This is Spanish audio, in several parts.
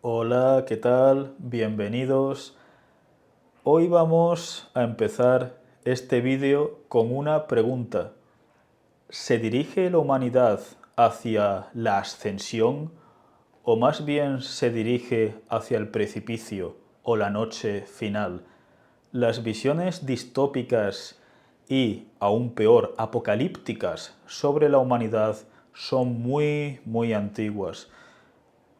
Hola, ¿qué tal? Bienvenidos. Hoy vamos a empezar este vídeo con una pregunta. ¿Se dirige la humanidad hacia la ascensión o más bien se dirige hacia el precipicio o la noche final? Las visiones distópicas y, aún peor, apocalípticas sobre la humanidad son muy antiguas.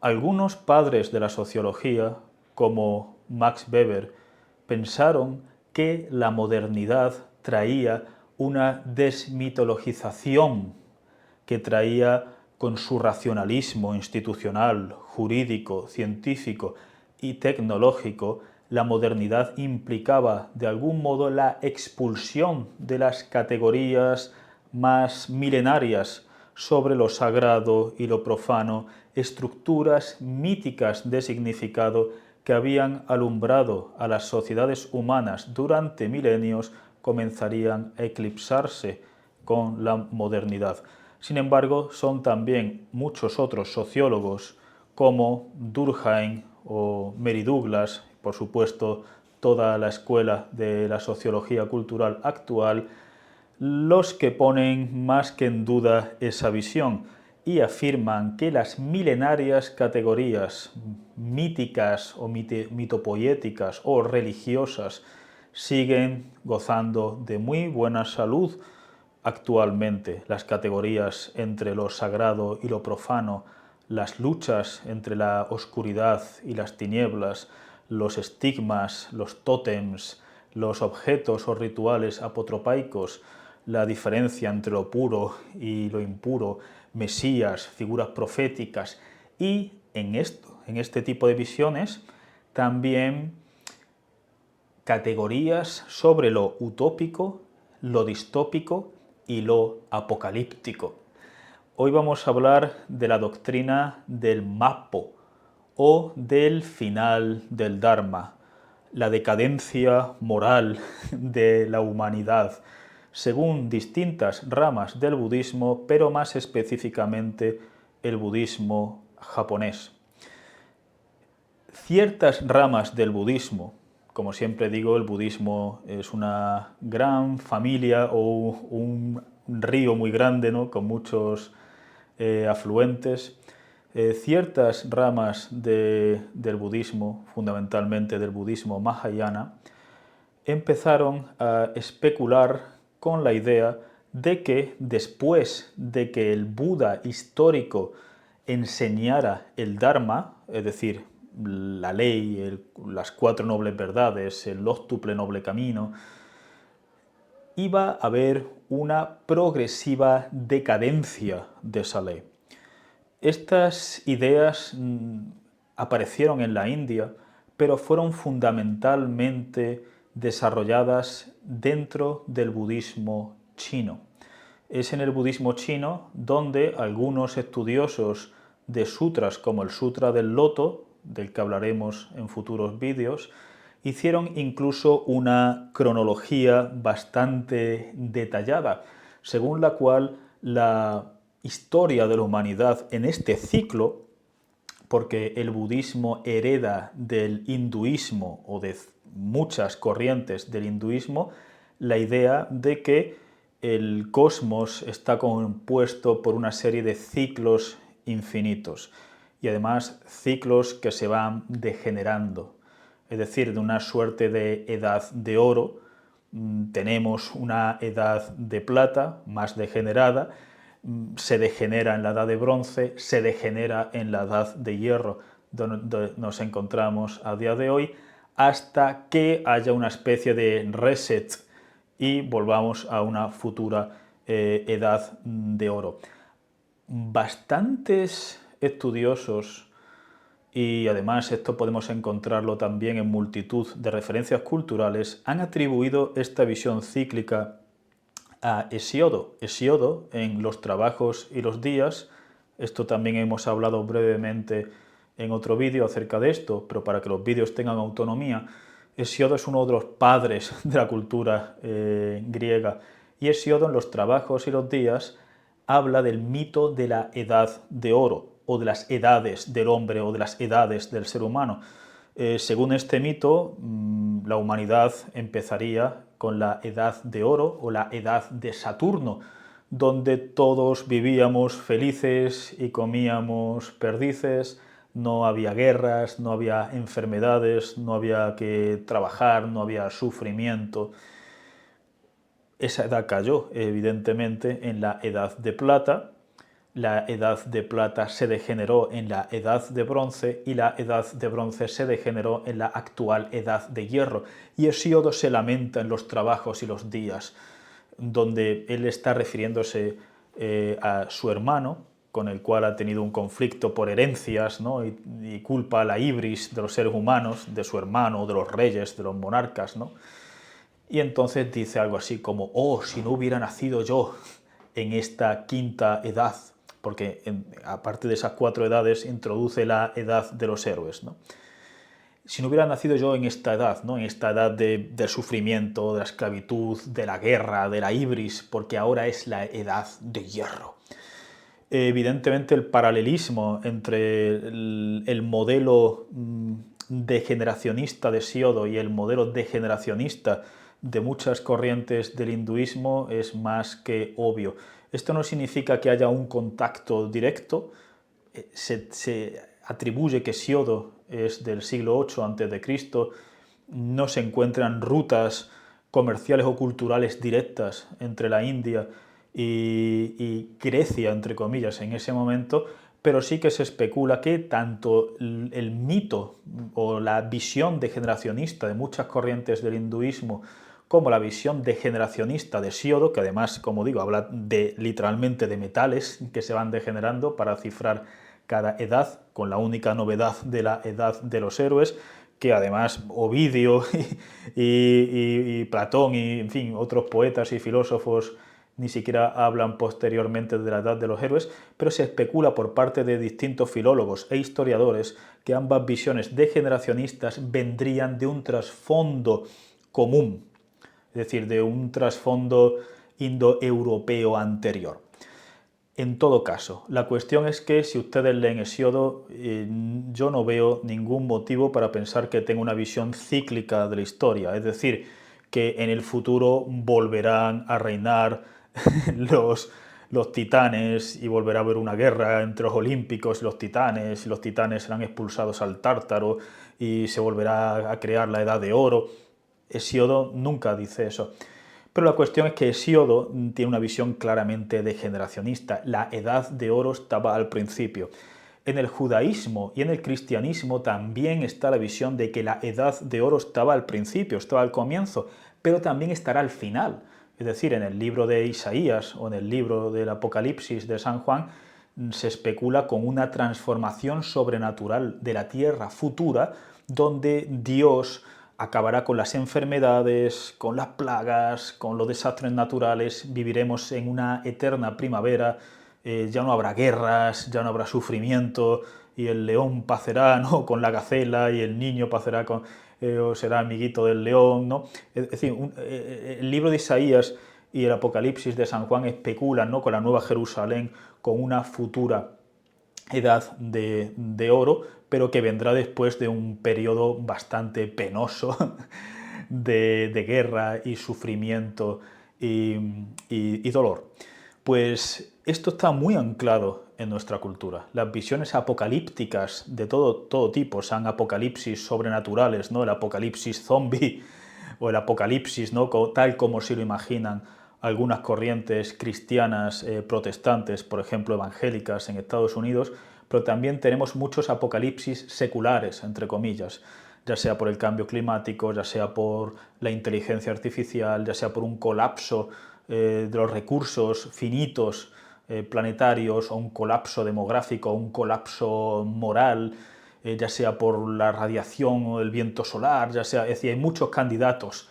Algunos padres de la sociología, como Max Weber, pensaron que la modernidad traía una desmitologización que traía con su racionalismo institucional, jurídico, científico y tecnológico. La modernidad implicaba de algún modo la expulsión de las categorías más milenarias sobre lo sagrado y lo profano, estructuras míticas de significado que habían alumbrado a las sociedades humanas durante milenios, comenzarían a eclipsarse con la modernidad. Sin embargo, son también muchos otros sociólogos como Durkheim o Mary Douglas, por supuesto toda la escuela de la sociología cultural actual, los que ponen más que en duda esa visión y afirman que las milenarias categorías míticas o mitopoéticas o religiosas siguen gozando de muy buena salud actualmente. Las categorías entre lo sagrado y lo profano, las luchas entre la oscuridad y las tinieblas, los estigmas, los tótems, los objetos o rituales apotropaicos, la diferencia entre lo puro y lo impuro, mesías, figuras proféticas y en este tipo de visiones también categorías sobre lo utópico, lo distópico y lo apocalíptico. Hoy vamos a hablar de la doctrina del Mappo o del final del Dharma, la decadencia moral de la humanidad, según distintas ramas del budismo, pero más específicamente el budismo japonés. Ciertas ramas del budismo, como siempre digo, el budismo es una gran familia o un río muy grande, ¿no?, con muchos afluentes. Ciertas ramas del budismo, fundamentalmente del budismo mahayana, empezaron a especular con la idea de que después de que el Buda histórico enseñara el Dharma, es decir, la ley, las cuatro nobles verdades, el octuple noble camino, iba a haber una progresiva decadencia de esa ley. Estas ideas aparecieron en la India, pero fueron fundamentalmente desarrolladas dentro del budismo chino. Es en el budismo chino donde algunos estudiosos de sutras como el Sutra del Loto, del que hablaremos en futuros vídeos, hicieron incluso una cronología bastante detallada, según la cual la historia de la humanidad en este ciclo, porque el budismo hereda del hinduismo o de muchas corrientes del hinduismo la idea de que el cosmos está compuesto por una serie de ciclos infinitos y además ciclos que se van degenerando, es decir, de una suerte de edad de oro tenemos una edad de plata más degenerada, se degenera en la edad de bronce, se degenera en la edad de hierro, donde nos encontramos a día de hoy, hasta que haya una especie de reset y volvamos a una futura edad de oro. Bastantes estudiosos, y además esto podemos encontrarlo también en multitud de referencias culturales, han atribuido esta visión cíclica a Hesiodo. Hesiodo, en Los trabajos y los días, esto también hemos hablado brevemente en otro vídeo acerca de esto, pero para que los vídeos tengan autonomía, Hesiodo es uno de los padres de la cultura griega, y Hesiodo en Los trabajos y los días habla del mito de la edad de oro. o de las edades del hombre o de las edades del ser humano. Según este mito, la humanidad empezaría con la Edad de Oro o la Edad de Saturno, donde todos vivíamos felices y comíamos perdices, no había guerras, no había enfermedades, no había que trabajar, no había sufrimiento. Esa edad cayó, evidentemente, en la Edad de Plata. La Edad de Plata se degeneró en la Edad de Bronce y la Edad de Bronce se degeneró en la actual Edad de Hierro. Y Hesíodo se lamenta en los trabajos y los días, donde él está refiriéndose a su hermano, con el cual ha tenido un conflicto por herencias, ¿no? y culpa a la ibris de los seres humanos, de su hermano, de los reyes, de los monarcas, ¿no? Y entonces dice algo así como, oh, si no hubiera nacido yo en esta quinta edad, porque aparte de esas 4 edades introduce la edad de los héroes, ¿no? Si no hubiera nacido yo en esta edad, ¿no? En esta edad del sufrimiento, de la esclavitud, de la guerra, de la ibris, porque ahora es la edad de hierro. Evidentemente el paralelismo entre el modelo degeneracionista de Hesíodo y el modelo degeneracionista de muchas corrientes del hinduismo es más que obvio. Esto no significa que haya un contacto directo. Se atribuye que Hesíodo es del siglo VIII a.C., no se encuentran rutas comerciales o culturales directas entre la India y Grecia, entre comillas, en ese momento, pero sí que se especula que tanto el mito o la visión degeneracionista de muchas corrientes del hinduismo como la visión degeneracionista de Hesíodo, que además, como digo, habla literalmente de metales que se van degenerando para cifrar cada edad, con la única novedad de la edad de los héroes, que además Ovidio y Platón y, en fin, otros poetas y filósofos ni siquiera hablan posteriormente de la edad de los héroes, pero se especula por parte de distintos filólogos e historiadores que ambas visiones degeneracionistas vendrían de un trasfondo común, es decir, de un trasfondo indoeuropeo anterior. En todo caso, la cuestión es que si ustedes leen Hesíodo, yo no veo ningún motivo para pensar que tenga una visión cíclica de la historia, es decir, que en el futuro volverán a reinar los titanes y volverá a haber una guerra entre los olímpicos y los titanes serán expulsados al Tártaro y se volverá a crear la Edad de Oro. Hesíodo nunca dice eso. Pero la cuestión es que Hesíodo tiene una visión claramente degeneracionista. La Edad de Oro estaba al principio. En el judaísmo y en el cristianismo también está la visión de que la Edad de Oro estaba al principio, estaba al comienzo, pero también estará al final. Es decir, en el libro de Isaías o en el libro del Apocalipsis de San Juan se especula con una transformación sobrenatural de la tierra futura donde Dios acabará con las enfermedades, con las plagas, con los desastres naturales, viviremos en una eterna primavera, ya no habrá guerras, ya no habrá sufrimiento, y el león pacerá, ¿no?, con la gacela, y el niño pacerá con, o será amiguito del león, ¿no? Es decir, el libro de Isaías y el Apocalipsis de San Juan especulan, ¿no?, con la Nueva Jerusalén, con una futura edad de oro, pero que vendrá después de un periodo bastante penoso de guerra y sufrimiento y dolor. Pues esto está muy anclado en nuestra cultura. Las visiones apocalípticas de todo tipo, sean apocalipsis sobrenaturales, ¿no?, el apocalipsis zombie o el apocalipsis, ¿no?, tal como se lo imaginan algunas corrientes cristianas protestantes, por ejemplo evangélicas en Estados Unidos, pero también tenemos muchos apocalipsis seculares, entre comillas, ya sea por el cambio climático, ya sea por la inteligencia artificial, ya sea por un colapso de los recursos finitos planetarios, o un colapso demográfico, o un colapso moral, ya sea por la radiación o el viento solar, ya sea, es decir, hay muchos candidatos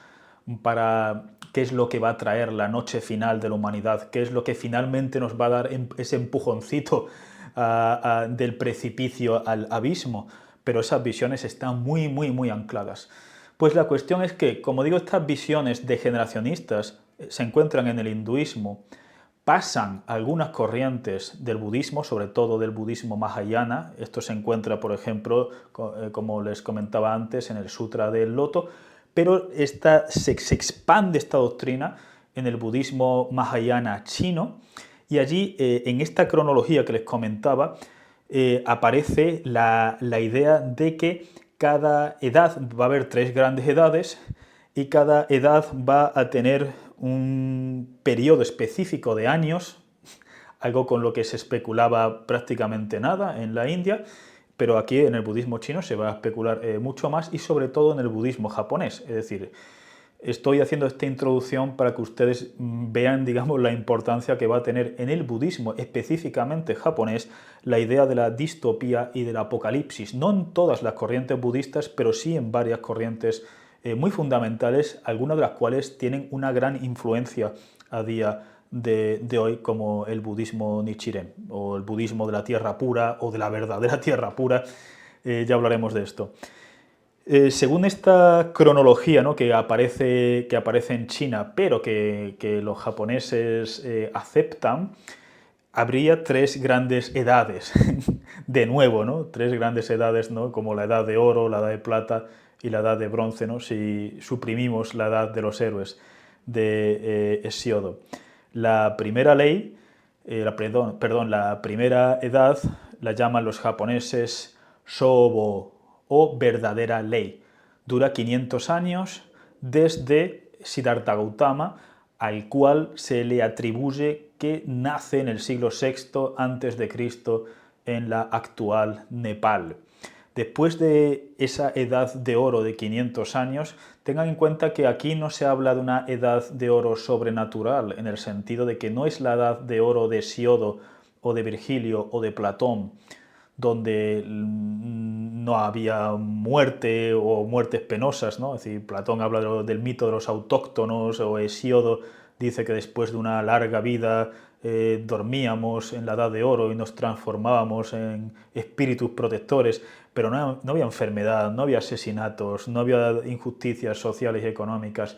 para qué es lo que va a traer la noche final de la humanidad, qué es lo que finalmente nos va a dar ese empujoncito del precipicio al abismo, pero esas visiones están muy ancladas. Pues la cuestión es que, como digo, estas visiones degeneracionistas se encuentran en el hinduismo, pasan algunas corrientes del budismo, sobre todo del budismo Mahayana. Esto se encuentra, por ejemplo, como les comentaba antes, en el Sutra del Loto, pero se expande esta doctrina en el budismo Mahayana chino, y allí, en esta cronología que les comentaba, aparece la idea de que cada edad, va a haber 3 grandes edades, y cada edad va a tener un periodo específico de años, algo con lo que se especulaba prácticamente nada en la India, pero aquí en el budismo chino se va a especular mucho más, y sobre todo en el budismo japonés. Es decir, estoy haciendo esta introducción para que ustedes vean, digamos, la importancia que va a tener en el budismo, específicamente japonés, la idea de la distopía y del apocalipsis. No en todas las corrientes budistas, pero sí en varias corrientes muy fundamentales, algunas de las cuales tienen una gran influencia a día de hoy, como el budismo Nichiren, o el budismo de la tierra pura, o de la verdadera tierra pura. Ya hablaremos de esto. Según esta cronología, ¿no?, que aparece en China, pero que los japoneses aceptan, habría 3 grandes edades, de nuevo, ¿no? 3 grandes edades, ¿no?, como la edad de oro, la edad de plata y la edad de bronce, ¿no?, si suprimimos la edad de los héroes de Hesiodo. La primera ley, la primera edad la llaman los japoneses Shobo, o verdadera ley. Dura 500 años desde Siddhartha Gautama, al cual se le atribuye que nace en el siglo VI a.C. en la actual Nepal. Después de esa edad de oro de 500 años, tengan en cuenta que aquí no se habla de una edad de oro sobrenatural, en el sentido de que no es la edad de oro de Hesiodo o de Virgilio o de Platón, donde no había muerte o muertes penosas, ¿no? Es decir, Platón habla del mito de los autóctonos, o Hesiodo dice que después de una larga vida dormíamos en la edad de oro y nos transformábamos en espíritus protectores, pero no había enfermedad, no había asesinatos, no había injusticias sociales y económicas.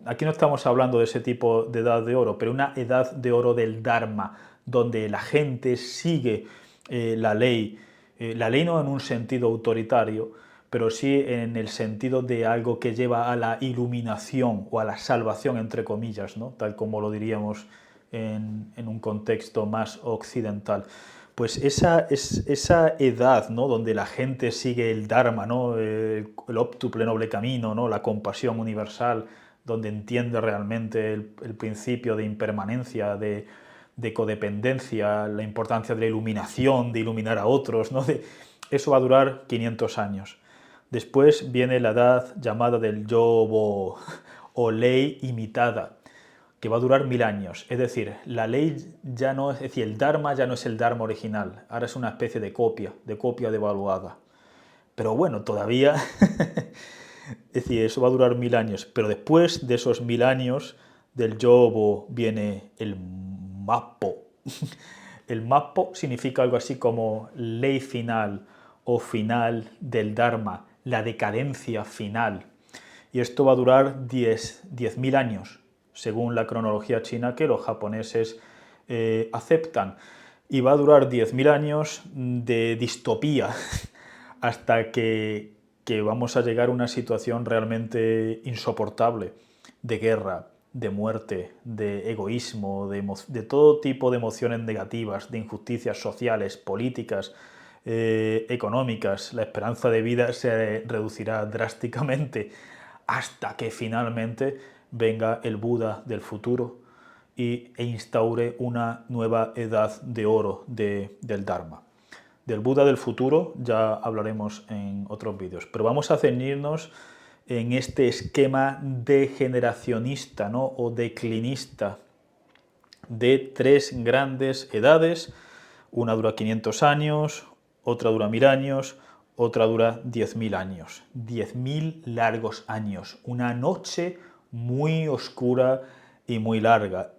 Aquí no estamos hablando de ese tipo de edad de oro, pero una edad de oro del Dharma, donde la gente sigue la ley no en un sentido autoritario, pero sí en el sentido de algo que lleva a la iluminación o a la salvación, entre comillas, ¿no?, tal como lo diríamos en un contexto más occidental. Pues esa edad, ¿no?, donde la gente sigue el Dharma, ¿no?, el óptuple noble camino, ¿no?, la compasión universal, donde entiende realmente el principio de impermanencia, de codependencia, la importancia de la iluminación, de iluminar a otros, ¿no? Eso va a durar 500 años. Después viene la edad llamada del Yobo, o ley imitada, que va a durar 1000 años. Es decir, la ley ya no es decir, el Dharma ya no es el Dharma original, ahora es una especie de copia devaluada. Pero bueno, todavía, es decir, eso va a durar 1000 años, pero después de esos 1000 años del Yobo viene el Mappo. El Mappo significa algo así como ley final o final del Dharma, la decadencia final. Y esto va a durar 10.000 años, según la cronología china que los japoneses aceptan. Y va a durar 10.000 años de distopía, hasta que vamos a llegar a una situación realmente insoportable, de guerra, de muerte, de egoísmo, de todo tipo de emociones negativas, de injusticias sociales, políticas, económicas. La esperanza de vida se reducirá drásticamente, hasta que finalmente venga el Buda del futuro e instaure una nueva edad de oro del Dharma. Del Buda del futuro ya hablaremos en otros vídeos, pero vamos a ceñirnos en este esquema degeneracionista, ¿no?, o declinista, de 3 grandes edades. Una dura 500 años, otra dura 1000 años, otra dura 10.000 años. 10.000 largos años, una noche muy oscura y muy larga.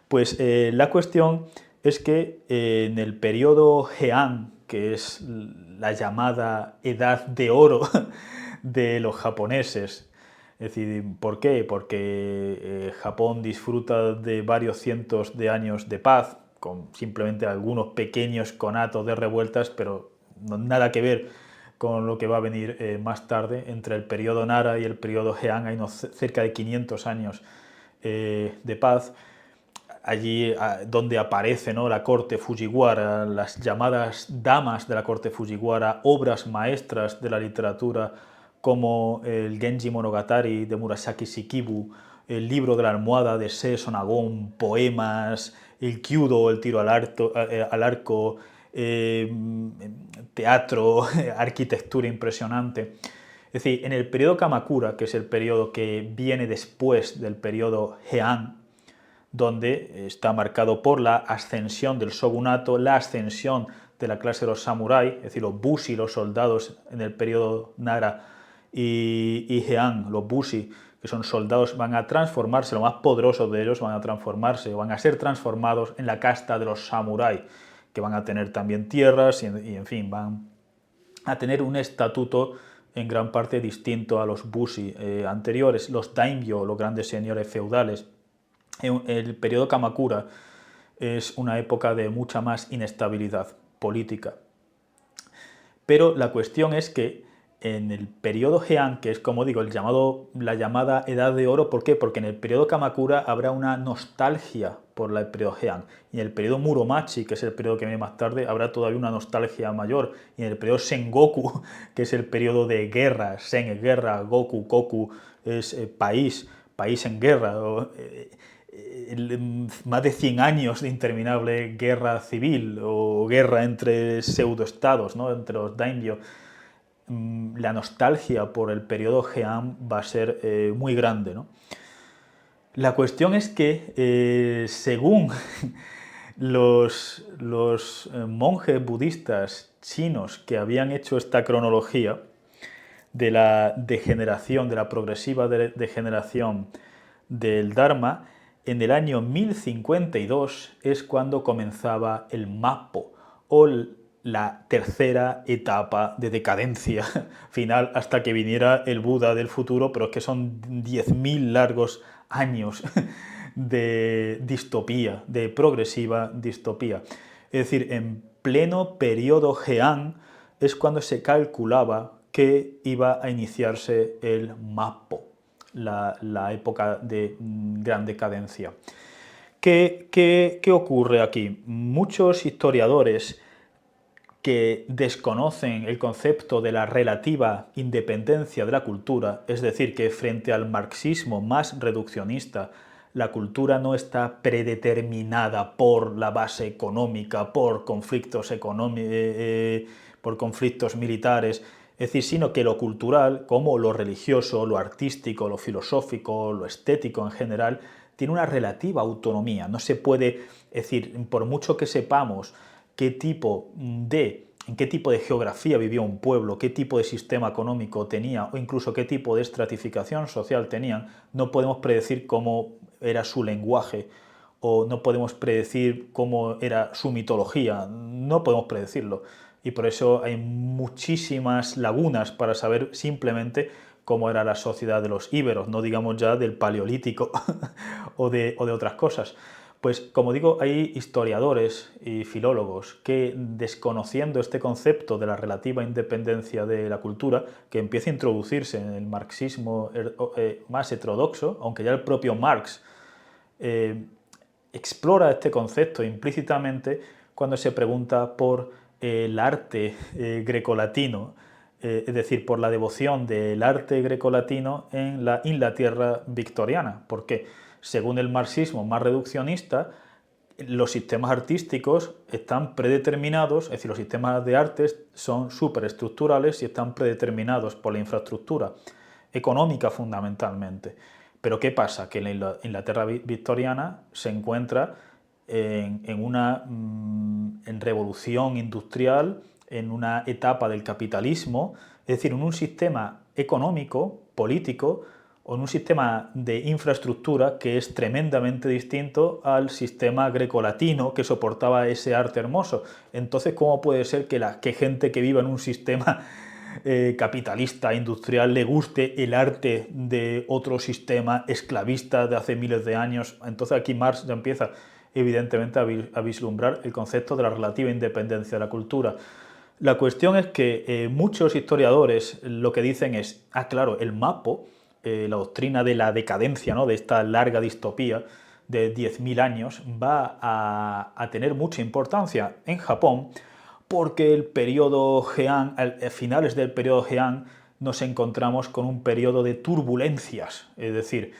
Pues la cuestión es que en el periodo Heian, que es la llamada edad de oro de los japoneses, Es decir, ¿por qué? Porque Japón disfruta de varios cientos de años de paz, con simplemente algunos pequeños conatos de revueltas, pero nada que ver con lo que va a venir más tarde. Entre el periodo Nara y el periodo Heian hay cerca de 500 años de paz. Allí donde aparece, ¿no?, la corte Fujiwara, las llamadas damas de la corte Fujiwara, obras maestras de la literatura como el Genji Monogatari de Murasaki Shikibu, el libro de la almohada de Se Sonagon, poemas, el Kyudo, el tiro al arco, teatro, arquitectura impresionante. Es decir, en el periodo Kamakura, que es el periodo que viene después del periodo Heian, donde está marcado por la ascensión del shogunato, la ascensión de la clase de los samuráis, es decir, los bushi, los soldados en el periodo Nara y Heian, los bushi, que son soldados, van a transformarse, los más poderosos de ellos van a transformarse, van a ser transformados en la casta de los samuráis, que van a tener también tierras y en fin, van a tener un estatuto en gran parte distinto a los bushi anteriores. Los daimyo, los grandes señores feudales. El periodo Kamakura es una época de mucha más inestabilidad política. Pero la cuestión es que en el periodo Heian, que es, como digo, la llamada Edad de Oro, ¿por qué? Porque en el periodo Kamakura habrá una nostalgia por el periodo Heian. Y en el periodo Muromachi, que es el periodo que viene más tarde, habrá todavía una nostalgia mayor. Y en el periodo Sengoku, que es el periodo de guerra, Sen es guerra, Goku, Koku es país, país en guerra, más de 100 años de interminable guerra civil o guerra entre pseudoestados, ¿no?, entre los daimyo. La nostalgia por el periodo Heian va a ser muy grande, ¿no? La cuestión es que, según los monjes budistas chinos que habían hecho esta cronología de la degeneración, de la progresiva degeneración del Dharma, en el año 1052 es cuando comenzaba el Mappo, o la tercera etapa de decadencia final hasta que viniera el Buda del futuro, pero es que son 10.000 largos años de distopía, de progresiva distopía. Es decir, en pleno periodo Heian es cuando se calculaba que iba a iniciarse el Mappo, la época de gran decadencia. ¿Qué ocurre aquí? Muchos historiadores que desconocen el concepto de la relativa independencia de la cultura, es decir, que frente al marxismo más reduccionista, la cultura no está predeterminada por la base económica, por conflictos por conflictos militares, es decir, sino que lo cultural, como lo religioso, lo artístico, lo filosófico, lo estético en general, tiene una relativa autonomía. No se puede, es decir, por mucho que sepamos en qué tipo de geografía vivía un pueblo, qué tipo de sistema económico tenía o incluso qué tipo de estratificación social tenían, no podemos predecir cómo era su lenguaje o no podemos predecir cómo era su mitología, no podemos predecirlo. Y por eso hay muchísimas lagunas para saber simplemente cómo era la sociedad de los íberos, no digamos ya del paleolítico o de otras cosas. Pues como digo, hay historiadores y filólogos que, desconociendo este concepto de la relativa independencia de la cultura, que empieza a introducirse en el marxismo más heterodoxo, aunque ya el propio Marx explora este concepto implícitamente cuando se pregunta por el arte grecolatino, es decir, por la devoción del arte grecolatino en la Inglaterra victoriana. ¿Por qué? Según el marxismo más reduccionista, los sistemas artísticos están predeterminados, es decir, los sistemas de artes son superestructurales y están predeterminados por la infraestructura económica fundamentalmente. Pero ¿qué pasa? Que la Inglaterra victoriana se encuentra en revolución industrial, en una etapa del capitalismo, es decir, en un sistema económico, político, o en un sistema de infraestructura que es tremendamente distinto al sistema grecolatino que soportaba ese arte hermoso. Entonces, ¿cómo puede ser que gente que viva en un sistema capitalista, industrial, le guste el arte de otro sistema esclavista de hace miles de años. Entonces aquí Marx ya empieza evidentemente a vislumbrar el concepto de la relativa independencia de la cultura. La cuestión es que muchos historiadores lo que dicen es, claro, el Mapo, la doctrina de la decadencia, ¿no?, de esta larga distopía de 10.000 años, va a tener mucha importancia en Japón porque el periodo Heian, a finales del periodo Heian, nos encontramos con un periodo de turbulencias, es decir,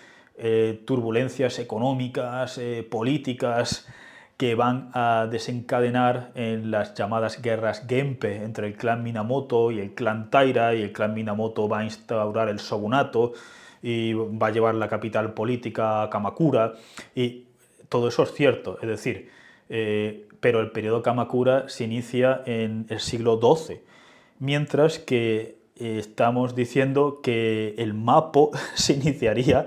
turbulencias económicas, políticas, que van a desencadenar en las llamadas guerras Genpei entre el clan Minamoto y el clan Taira, y el clan Minamoto va a instaurar el shogunato y va a llevar la capital política a Kamakura, y todo eso es cierto, es decir, pero el periodo Kamakura se inicia en el siglo XII, mientras que estamos diciendo que el Mapo se iniciaría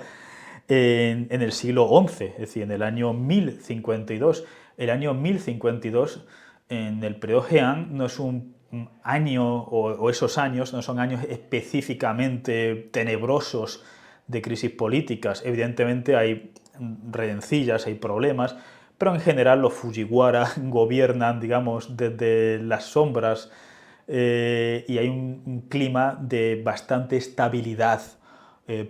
en el siglo XI, es decir, en el año 1052. El año 1052, en el periodo Heian, no es un año, o esos años no son años específicamente tenebrosos de crisis políticas. Evidentemente hay redencillas, hay problemas, pero en general los Fujiwara gobiernan, digamos, desde las sombras, y hay un clima de bastante estabilidad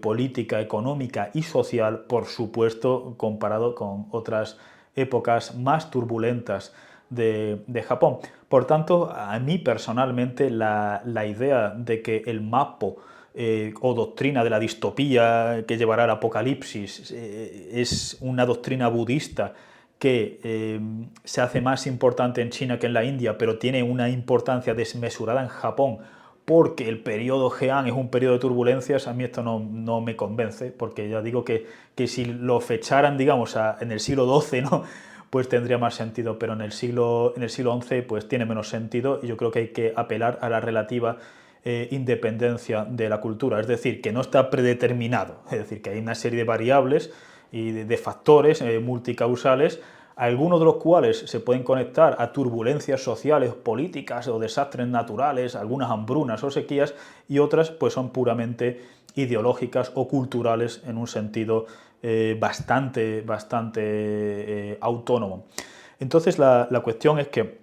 política, económica y social, por supuesto, comparado con otras épocas más turbulentas de Japón. Por tanto, a mí personalmente la idea de que el Mappo o doctrina de la distopía que llevará al apocalipsis es una doctrina budista que se hace más importante en China que en la India, pero tiene una importancia desmesurada en Japón, porque el periodo Heian es un periodo de turbulencias, a mí esto no me convence, porque ya digo que si lo fecharan, digamos, en el siglo XII, ¿no?, pues tendría más sentido, pero en el siglo XI pues tiene menos sentido, y yo creo que hay que apelar a la relativa independencia de la cultura, es decir, que no está predeterminado, es decir, que hay una serie de variables y de factores multicausales, algunos de los cuales se pueden conectar a turbulencias sociales, políticas o desastres naturales, algunas hambrunas o sequías, y otras pues son puramente ideológicas o culturales en un sentido bastante autónomo. Entonces la cuestión es que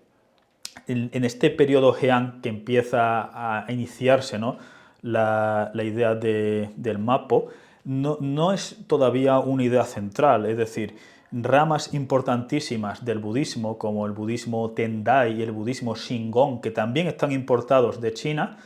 en este periodo Heian que empieza a iniciarse, ¿no?, la idea del Mappo, no es todavía una idea central, es decir, ramas importantísimas del budismo, como el budismo Tendai y el budismo Shingon, que también están importados de China,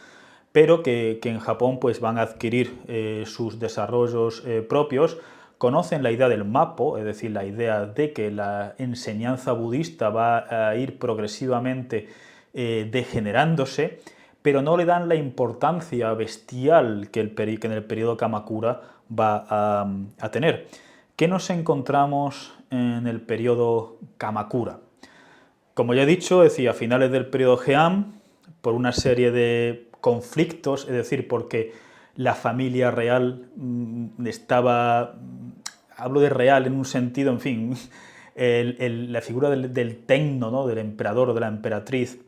pero que en Japón pues, van a adquirir sus desarrollos propios, conocen la idea del Mappo, es decir, la idea de que la enseñanza budista va a ir progresivamente degenerándose, pero no le dan la importancia bestial que en el periodo Kamakura va a tener. ¿Qué nos encontramos en el periodo Kamakura? Como ya he dicho, es decir, a finales del periodo Heian, por una serie de conflictos, es decir, porque la familia real estaba, hablo de real en un sentido, en fin, la figura del tenno, ¿no?, del emperador o de la emperatriz,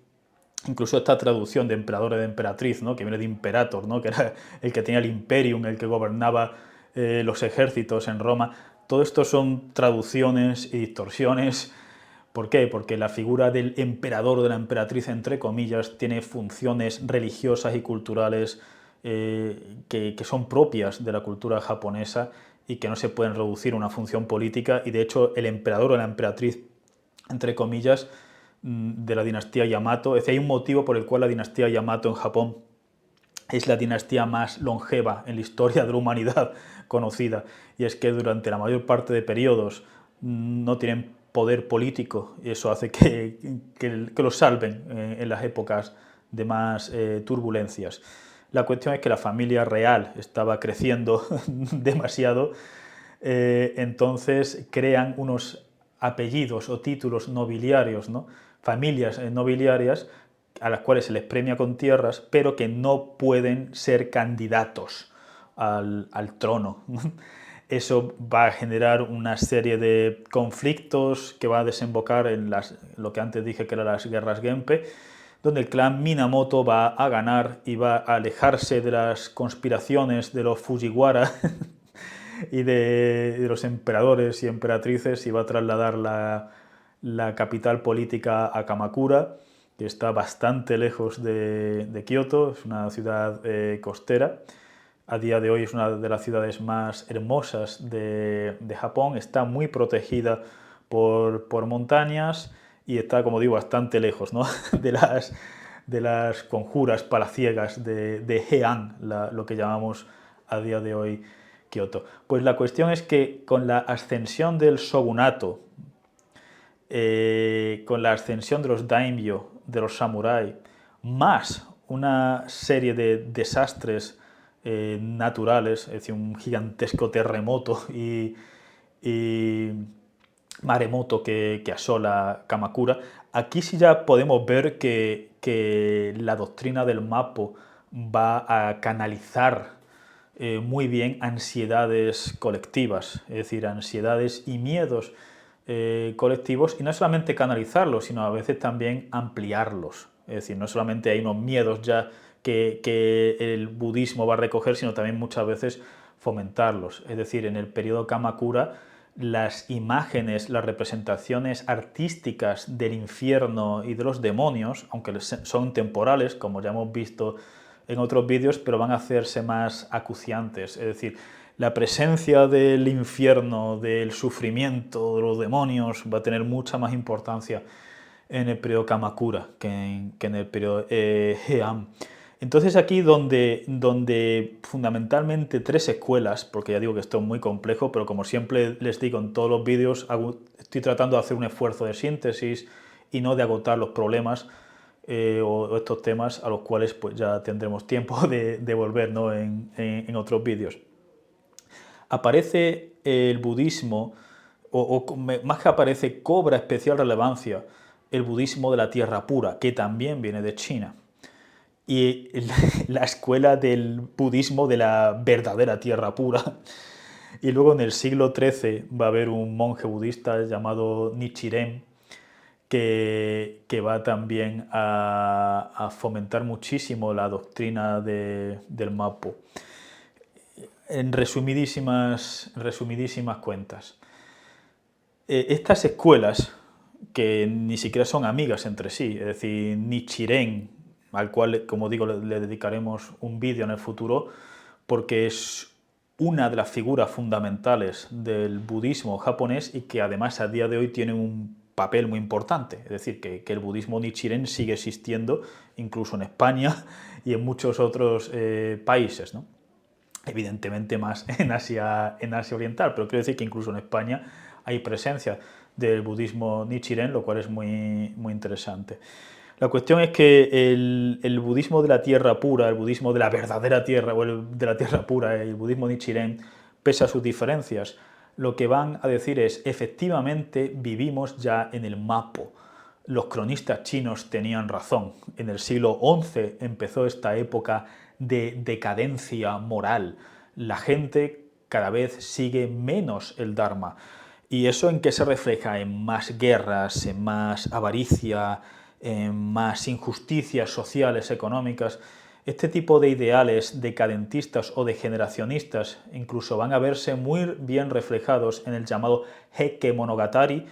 incluso esta traducción de emperador y de emperatriz, ¿no?, que viene de imperator, ¿no?, que era el que tenía el imperium, el que gobernaba los ejércitos en Roma. Todo esto son traducciones y distorsiones. ¿Por qué? Porque la figura del emperador o de la emperatriz, entre comillas, tiene funciones religiosas y culturales que son propias de la cultura japonesa y que no se pueden reducir a una función política, y de hecho el emperador o la emperatriz, entre comillas, de la dinastía Yamato, es decir, hay un motivo por el cual la dinastía Yamato en Japón es la dinastía más longeva en la historia de la humanidad conocida, y es que durante la mayor parte de periodos no tienen poder político, y eso hace que los salven en las épocas de más turbulencias. La cuestión es que la familia real estaba creciendo demasiado, entonces crean unos apellidos o títulos nobiliarios, ¿no?, familias nobiliarias a las cuales se les premia con tierras, pero que no pueden ser candidatos al trono. Eso va a generar una serie de conflictos que va a desembocar en lo que antes dije que eran las guerras Genpei, donde el clan Minamoto va a ganar y va a alejarse de las conspiraciones de los Fujiwara y de los emperadores y emperatrices y va a trasladar la capital política a Kamakura, que está bastante lejos de Kioto, es una ciudad costera. A día de hoy es una de las ciudades más hermosas de Japón, está muy protegida por montañas y está, como digo, bastante lejos, ¿no? de las conjuras palaciegas de Heian, lo que llamamos a día de hoy Kioto. Pues la cuestión es que con la ascensión del shogunato, con la ascensión de los daimyo, de los samuráis, más una serie de desastres naturales, es decir, un gigantesco terremoto y maremoto que asola Kamakura, aquí sí ya podemos ver que la doctrina del Mappo va a canalizar muy bien ansiedades colectivas, es decir, ansiedades y miedos colectivos, y no solamente canalizarlos, sino a veces también ampliarlos. Es decir, no solamente hay unos miedos ya que el budismo va a recoger, sino también muchas veces fomentarlos. Es decir, en el periodo Kamakura, las imágenes, las representaciones artísticas del infierno y de los demonios, aunque son temporales, como ya hemos visto en otros vídeos, pero van a hacerse más acuciantes. Es decir, la presencia del infierno, del sufrimiento, de los demonios, va a tener mucha más importancia en el periodo Kamakura que en el periodo Heian. Entonces aquí donde fundamentalmente tres escuelas, porque ya digo que esto es muy complejo, pero como siempre les digo en todos los vídeos, estoy tratando de hacer un esfuerzo de síntesis y no de agotar los problemas o estos temas a los cuales pues ya tendremos tiempo de volver, ¿no? en otros vídeos. Aparece el budismo, más que aparece, cobra especial relevancia el budismo de la tierra pura, que también viene de China. Y la escuela del budismo de la verdadera tierra pura. Y luego en el siglo XIII va a haber un monje budista llamado Nichiren, que va también a fomentar muchísimo la doctrina del Mappo. En resumidísimas cuentas, estas escuelas, que ni siquiera son amigas entre sí, es decir, Nichiren, al cual, como digo, le dedicaremos un vídeo en el futuro, porque es una de las figuras fundamentales del budismo japonés y que además a día de hoy tiene un papel muy importante. Es decir, que el budismo Nichiren sigue existiendo incluso en España y en muchos otros países, ¿no? Evidentemente más en Asia Oriental, pero quiero decir que incluso en España hay presencia del budismo Nichiren, lo cual es muy, muy interesante. La cuestión es que el budismo de la tierra pura, el budismo de la verdadera tierra, o el de la tierra pura, el budismo Nichiren, pese a sus diferencias, lo que van a decir es, efectivamente vivimos ya en el Mappo. Los cronistas chinos tenían razón. En el siglo XI empezó esta época de decadencia moral. La gente cada vez sigue menos el Dharma. ¿Y eso en qué se refleja? En más guerras, en más avaricia, en más injusticias sociales, económicas. Este tipo de ideales decadentistas o degeneracionistas incluso van a verse muy bien reflejados en el llamado Heike Monogatari,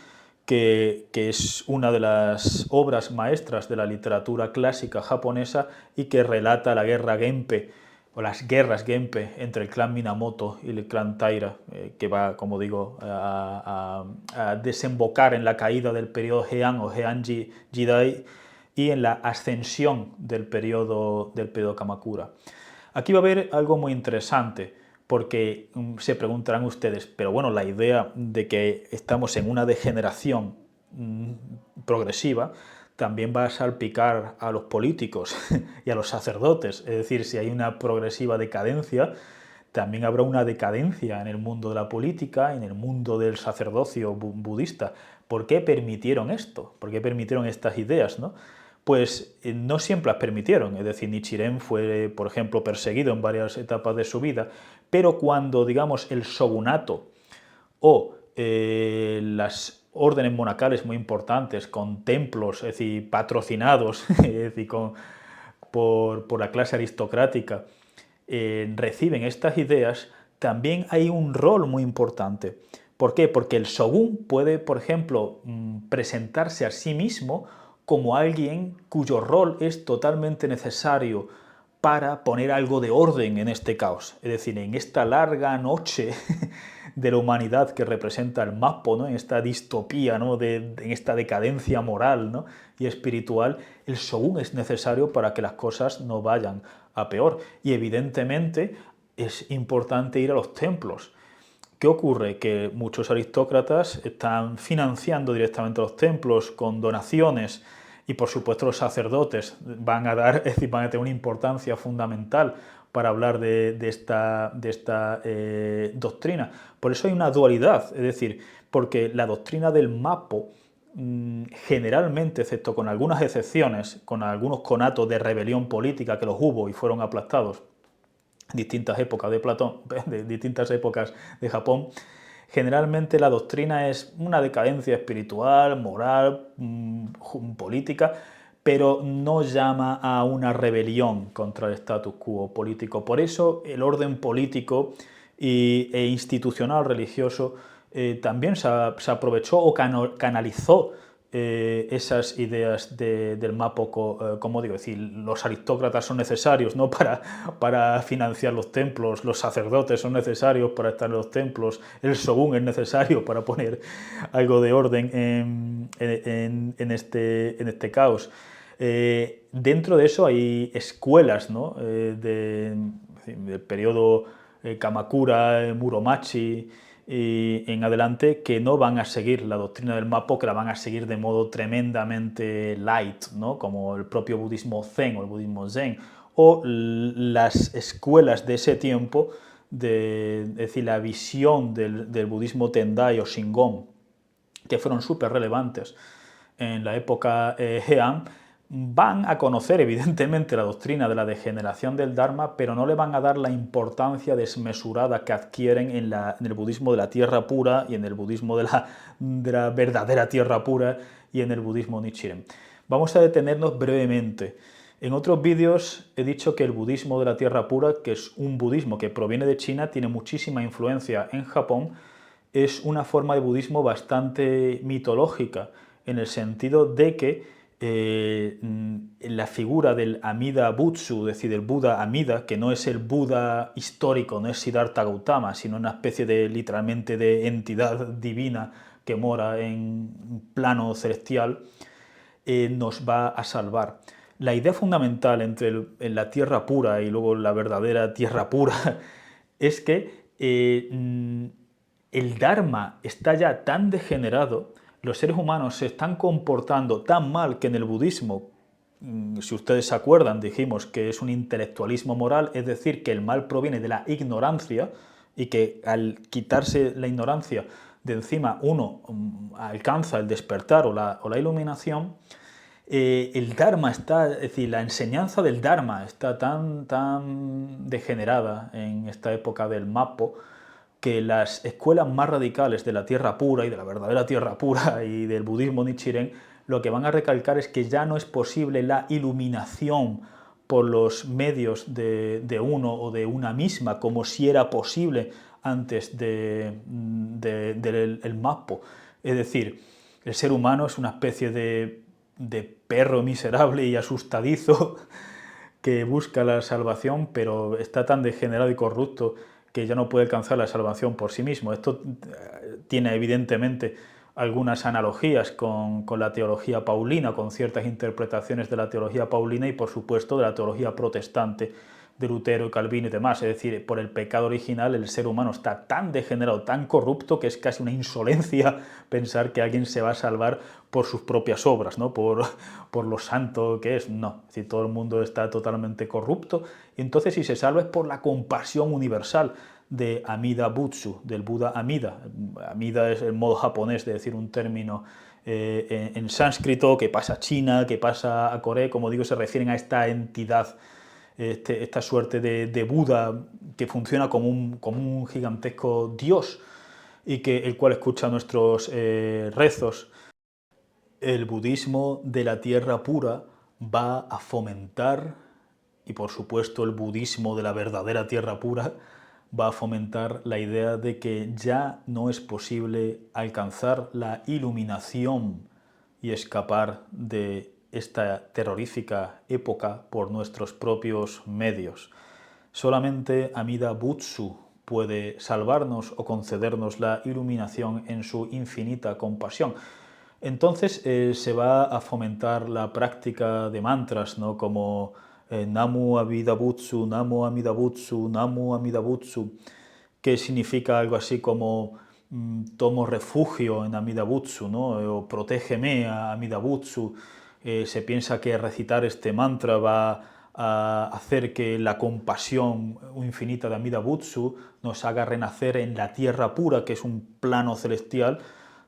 que es una de las obras maestras de la literatura clásica japonesa y que relata la guerra Genpei, o las guerras Genpei entre el clan Minamoto y el clan Taira, que va, como digo, a desembocar en la caída del periodo Heian o Heian Jidai y en la ascensión del periodo Kamakura. Aquí va a haber algo muy interesante, porque se preguntarán ustedes, pero bueno, la idea de que estamos en una degeneración progresiva también va a salpicar a los políticos y a los sacerdotes. Es decir, si hay una progresiva decadencia, también habrá una decadencia en el mundo de la política, en el mundo del sacerdocio budista. ¿Por qué permitieron esto? ¿Por qué permitieron estas ideas, ¿no? Pues no siempre las permitieron. Es decir, Nichiren fue, por ejemplo, perseguido en varias etapas de su vida, pero cuando, digamos, el shogunato o las órdenes monacales muy importantes, con templos, es decir, patrocinados es decir, por la clase aristocrática, reciben estas ideas, también hay un rol muy importante. ¿Por qué? Porque el shogun puede, por ejemplo, presentarse a sí mismo como alguien cuyo rol es totalmente necesario para poner algo de orden en este caos. Es decir, en esta larga noche de la humanidad que representa el Mappo, ¿no? En esta distopía, ¿no? En esta decadencia moral, ¿no? Y espiritual, el shogun es necesario para que las cosas no vayan a peor. Y evidentemente es importante ir a los templos. ¿Qué ocurre? Que muchos aristócratas están financiando directamente los templos con donaciones y por supuesto los sacerdotes van a dar, es decir, van a tener una importancia fundamental para hablar de esta doctrina. Por eso hay una dualidad, es decir, porque la doctrina del Mappo generalmente, excepto con algunas excepciones, con algunos conatos de rebelión política que los hubo y fueron aplastados, distintas épocas de Platón, de distintas épocas de Japón, generalmente la doctrina es una decadencia espiritual, moral, política, pero no llama a una rebelión contra el status quo político. Por eso el orden político e institucional religioso también se aprovechó o canalizó esas ideas del Mappo, como digo, es decir, los aristócratas son necesarios, ¿no? para financiar los templos, los sacerdotes son necesarios para estar en los templos, el shogun es necesario para poner algo de orden en este caos. Dentro de eso hay escuelas, ¿no? Del periodo Kamakura, Muromachi y en adelante, que no van a seguir la doctrina del Mappo, que la van a seguir de modo tremendamente light, ¿no? Como el propio budismo Zen o el budismo Zen, o las escuelas de ese tiempo, es decir, la visión del budismo Tendai o Shingon, que fueron súper relevantes en la época Heian, van a conocer evidentemente la doctrina de la degeneración del Dharma, pero no le van a dar la importancia desmesurada que adquieren en el budismo de la tierra pura y en el budismo de la verdadera tierra pura y en el budismo Nichiren. Vamos a detenernos brevemente. En otros vídeos he dicho que el budismo de la tierra pura, que es un budismo que proviene de China, tiene muchísima influencia en Japón, es una forma de budismo bastante mitológica, en el sentido de que la figura del Amida Butsu, es decir, del Buda Amida, que no es el Buda histórico, no es Siddhartha Gautama, sino una especie de, literalmente, de entidad divina que mora en un plano celestial, nos va a salvar. La idea fundamental entre la tierra pura y luego la verdadera tierra pura es que el Dharma está ya tan degenerado, los seres humanos se están comportando tan mal que en el budismo, si ustedes se acuerdan, dijimos que es un intelectualismo moral, es decir, que el mal proviene de la ignorancia y que al quitarse la ignorancia de encima uno alcanza el despertar o la iluminación. El Dharma está, es decir, la enseñanza del Dharma está tan degenerada en esta época del Mappo, que las escuelas más radicales de la tierra pura y de la verdadera tierra pura y del budismo Nichiren lo que van a recalcar es que ya no es posible la iluminación por los medios de uno o de una misma, como si era posible antes del Mappo. Es decir, el ser humano es una especie de perro miserable y asustadizo que busca la salvación, pero está tan degenerado y corrupto que ya no puede alcanzar la salvación por sí mismo. Esto tiene evidentemente algunas analogías con la teología paulina, con ciertas interpretaciones de la teología paulina y por supuesto de la teología protestante de Lutero y Calvino y demás. Es decir, por el pecado original el ser humano está tan degenerado, tan corrupto, que es casi una insolencia pensar que alguien se va a salvar por sus propias obras, ¿no? por lo santo que es. No, es decir, todo el mundo está totalmente corrupto y entonces si se salva es por la compasión universal de Amida Butsu, del Buda Amida. Amida es el modo japonés de decir un término en sánscrito que pasa a China, que pasa a Corea, como digo, se refieren a esta entidad, esta suerte de Buda que funciona como un gigantesco dios. y que el cual escucha nuestros rezos. El budismo de la tierra pura va a fomentar, y por supuesto el budismo de la verdadera tierra pura, va a fomentar la idea de que ya no es posible alcanzar la iluminación y escapar de esta terrorífica época por nuestros propios medios. Solamente Amida Butsu puede salvarnos o concedernos la iluminación en su infinita compasión. Entonces se va a fomentar la práctica de mantras, ¿no? Como Namu Amida Butsu, Namu Amida Butsu, Namu Amida Butsu, que significa algo así como tomo refugio en Amida Butsu, ¿no? O protégeme a Amida Butsu. Se piensa que recitar este mantra va a hacer que la compasión infinita de Amida Butsu nos haga renacer en la tierra pura, que es un plano celestial,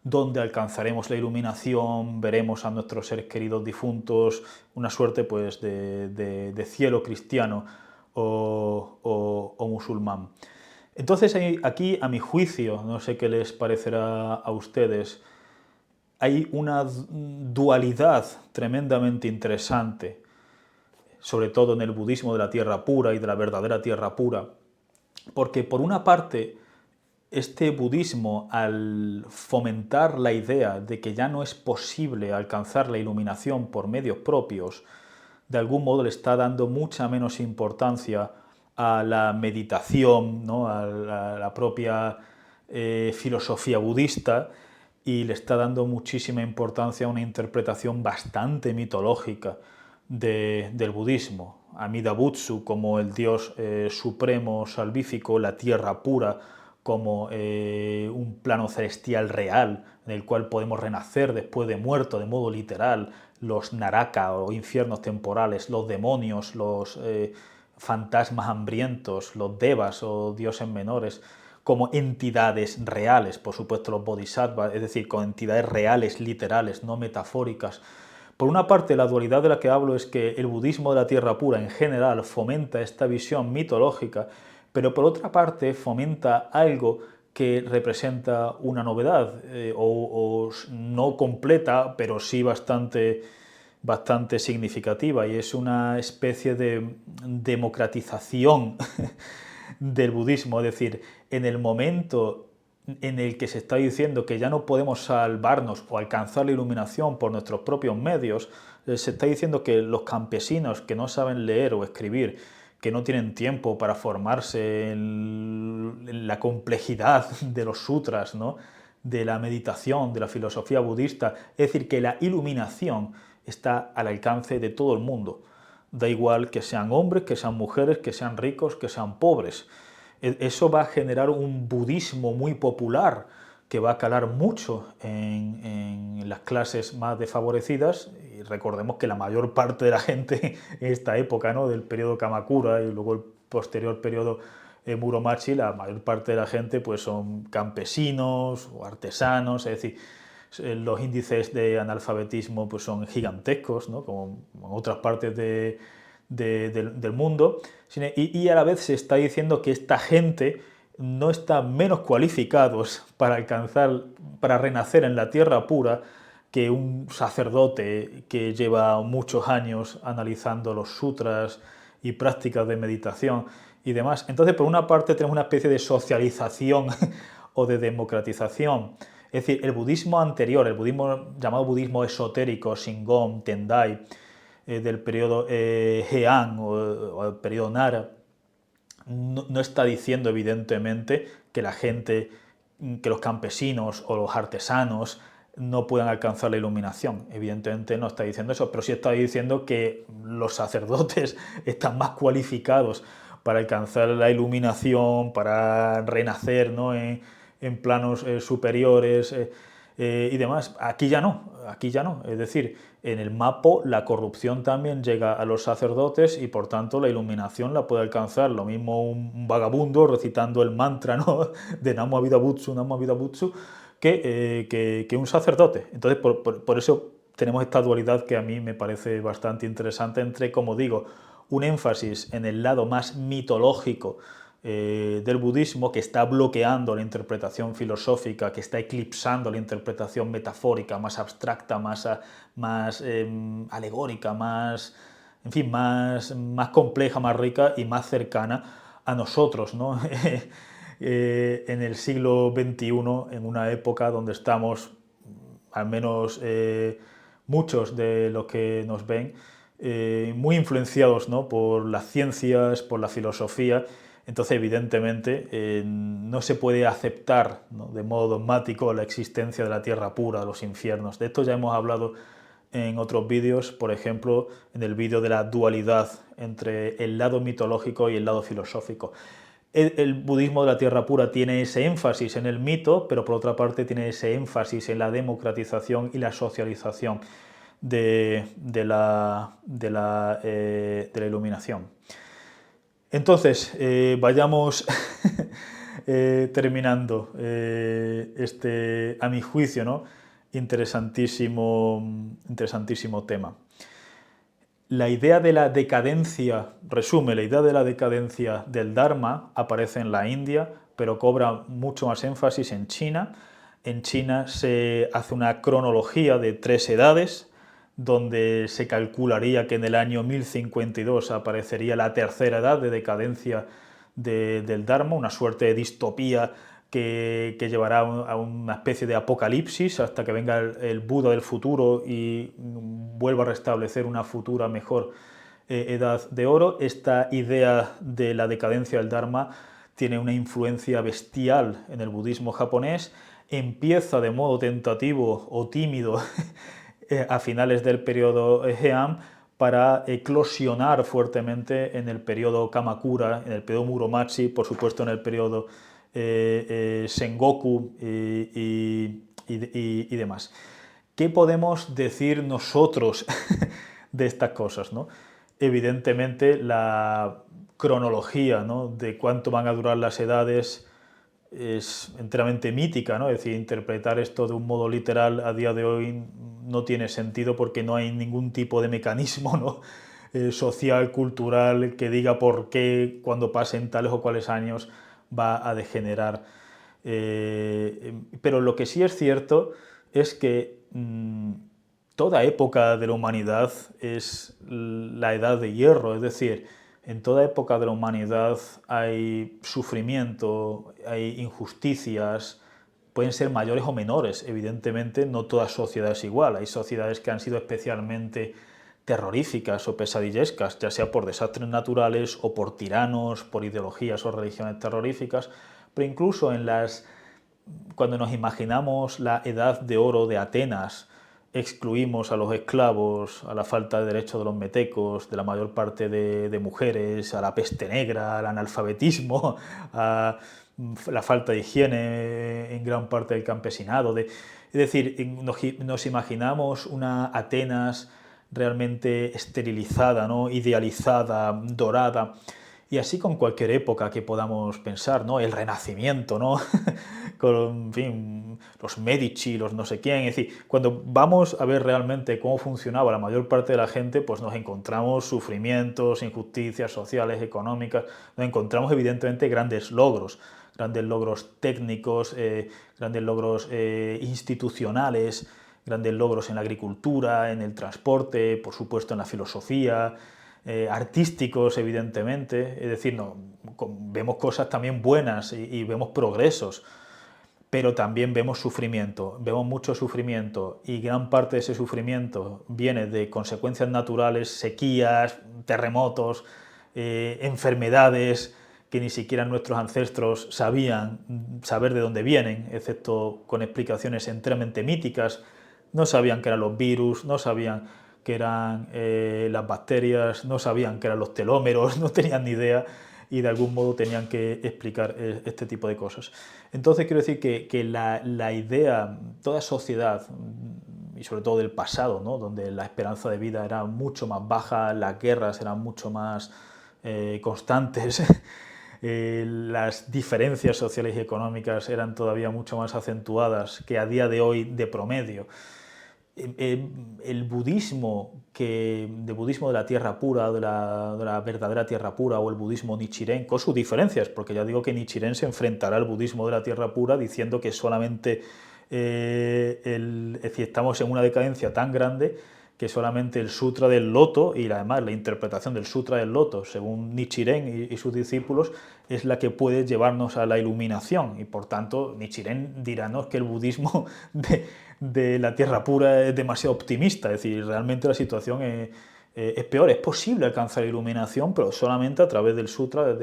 donde alcanzaremos la iluminación, veremos a nuestros seres queridos difuntos, una suerte pues de cielo cristiano o musulmán. Entonces aquí, a mi juicio, no sé qué les parecerá a ustedes, hay una dualidad tremendamente interesante, sobre todo en el budismo de la tierra pura y de la verdadera tierra pura, porque por una parte este budismo, al fomentar la idea de que ya no es posible alcanzar la iluminación por medios propios, de algún modo le está dando mucha menos importancia a la meditación, ¿no? a la propia filosofía budista, y le está dando muchísima importancia a una interpretación bastante mitológica del budismo. Amida Butsu como el dios supremo salvífico, la tierra pura como un plano celestial real en el cual podemos renacer después de muerto de modo literal, los naraka o infiernos temporales, los demonios, los fantasmas hambrientos, los devas o dioses menores, como entidades reales, por supuesto los bodhisattvas, es decir, con entidades reales, literales, no metafóricas. Por una parte, la dualidad de la que hablo es que el budismo de la tierra pura en general fomenta esta visión mitológica, pero por otra parte fomenta algo que representa una novedad, o no completa, pero sí bastante significativa, y es una especie de democratización del budismo. Es decir, en el momento en el que se está diciendo que ya no podemos salvarnos o alcanzar la iluminación por nuestros propios medios, se está diciendo que los campesinos que no saben leer o escribir, que no tienen tiempo para formarse en la complejidad de los sutras, ¿no? de la meditación, de la filosofía budista, es decir, que la iluminación está al alcance de todo el mundo. Da igual que sean hombres, que sean mujeres, que sean ricos, que sean pobres. Eso va a generar un budismo muy popular que va a calar mucho en las clases más desfavorecidas. Y recordemos que la mayor parte de la gente en esta época, ¿no? del periodo Kamakura y luego el posterior periodo Muromachi, la mayor parte de la gente pues son campesinos o artesanos, es decir, los índices de analfabetismo pues son gigantescos, ¿no? como en otras partes del mundo, y a la vez se está diciendo que esta gente no está menos cualificados para alcanzar, para renacer en la tierra pura que un sacerdote que lleva muchos años analizando los sutras y prácticas de meditación y demás. Entonces, por una parte tenemos una especie de socialización o de democratización. Es decir, el budismo anterior, el budismo llamado budismo esotérico, Shingon, Tendai, del periodo Heian o el periodo Nara, no está diciendo evidentemente que la gente, que los campesinos o los artesanos no puedan alcanzar la iluminación. Evidentemente no está diciendo eso, pero sí está diciendo que los sacerdotes están más cualificados para alcanzar la iluminación, para renacer, ¿no? en planos superiores y demás. Aquí ya no, aquí ya no. Es decir, en el Mapo la corrupción también llega a los sacerdotes y por tanto la iluminación la puede alcanzar lo mismo un vagabundo recitando el mantra, ¿no? de Namo Amida Butsu, Namo Amida Butsu, que un sacerdote. Entonces, por eso tenemos esta dualidad que a mí me parece bastante interesante entre, como digo, un énfasis en el lado más mitológico del budismo, que está bloqueando la interpretación filosófica, que está eclipsando la interpretación metafórica, más abstracta, más alegórica, más, en fin, más compleja, más rica y más cercana a nosotros, ¿no? En el siglo XXI, en una época donde estamos, al menos muchos de los que nos ven, muy influenciados, ¿no?, por las ciencias, por la filosofía. Entonces, evidentemente, no se puede aceptar, ¿no?, de modo dogmático la existencia de la tierra pura, de los infiernos. De esto ya hemos hablado en otros vídeos, por ejemplo, en el vídeo de la dualidad entre el lado mitológico y el lado filosófico. El budismo de la tierra pura tiene ese énfasis en el mito, pero por otra parte tiene ese énfasis en la democratización y la socialización de la iluminación. Entonces, vayamos terminando a mi juicio, ¿no?, interesantísimo tema. La idea de la decadencia, resume, la idea de la decadencia del Dharma aparece en la India, pero cobra mucho más énfasis en China. En China se hace una cronología de 3 edades, donde se calcularía que en el año 1052 aparecería la tercera edad de decadencia del Dharma, una suerte de distopía que llevará a una especie de apocalipsis hasta que venga el Buda del futuro y vuelva a restablecer una futura mejor edad de oro. Esta idea de la decadencia del Dharma tiene una influencia bestial en el budismo japonés, empieza de modo tentativo o tímido a finales del periodo Heian, para eclosionar fuertemente en el periodo Kamakura, en el periodo Muromachi, por supuesto en el periodo Sengoku y demás. ¿Qué podemos decir nosotros de estas cosas, ¿no? Evidentemente la cronología, ¿no?, de cuánto van a durar las edades es enteramente mítica, ¿no? Es decir, interpretar esto de un modo literal a día de hoy no tiene sentido porque no hay ningún tipo de mecanismo, ¿no?, social, cultural, que diga por qué cuando pasen tales o cuales años va a degenerar. Pero lo que sí es cierto es que toda época de la humanidad es la edad de hierro, es decir, en toda época de la humanidad hay sufrimiento, hay injusticias, pueden ser mayores o menores. Evidentemente, no toda sociedad es igual. Hay sociedades que han sido especialmente terroríficas o pesadillescas, ya sea por desastres naturales o por tiranos, por ideologías o religiones terroríficas, pero incluso cuando nos imaginamos la edad de oro de Atenas, excluimos a los esclavos, a la falta de derechos de los metecos, de la mayor parte de mujeres, a la peste negra, al analfabetismo, a la falta de higiene en gran parte del campesinado. Es decir, nos imaginamos una Atenas realmente esterilizada, ¿no?, idealizada, dorada. Y así con cualquier época que podamos pensar, ¿no? El Renacimiento, ¿no? Con, en fin, los Medici, los no sé quién. Es decir, cuando vamos a ver realmente cómo funcionaba la mayor parte de la gente, pues nos encontramos sufrimientos, injusticias sociales, económicas. Nos encontramos evidentemente grandes logros técnicos, grandes logros institucionales, grandes logros en la agricultura, en el transporte, por supuesto en la filosofía, artísticos, evidentemente. Es decir, no, vemos cosas también buenas y vemos progresos, pero también vemos sufrimiento, vemos mucho sufrimiento, y gran parte de ese sufrimiento viene de consecuencias naturales, sequías, terremotos, enfermedades que ni siquiera nuestros ancestros sabían saber de dónde vienen, excepto con explicaciones enteramente míticas. No sabían qué eran los virus, no sabían qué eran las bacterias, no sabían qué eran los telómeros, no tenían ni idea, y de algún modo tenían que explicar este tipo de cosas. Entonces quiero decir que la idea, toda sociedad, y sobre todo del pasado, ¿no?, donde la esperanza de vida era mucho más baja, las guerras eran mucho más constantes, las diferencias sociales y económicas eran todavía mucho más acentuadas que a día de hoy de promedio. el budismo, de budismo de la tierra pura, de la verdadera tierra pura, o el budismo Nichiren, con sus diferencias, porque ya digo que Nichiren se enfrentará al budismo de la tierra pura diciendo que solamente, es decir, estamos en una decadencia tan grande que solamente el Sutra del Loto, y además la interpretación del Sutra del Loto, según Nichiren y sus discípulos, es la que puede llevarnos a la iluminación. Y por tanto, Nichiren dirá, ¿no?, que el budismo de la tierra pura es demasiado optimista. Es decir, realmente la situación es peor. Es posible alcanzar la iluminación, pero solamente a través del Sutra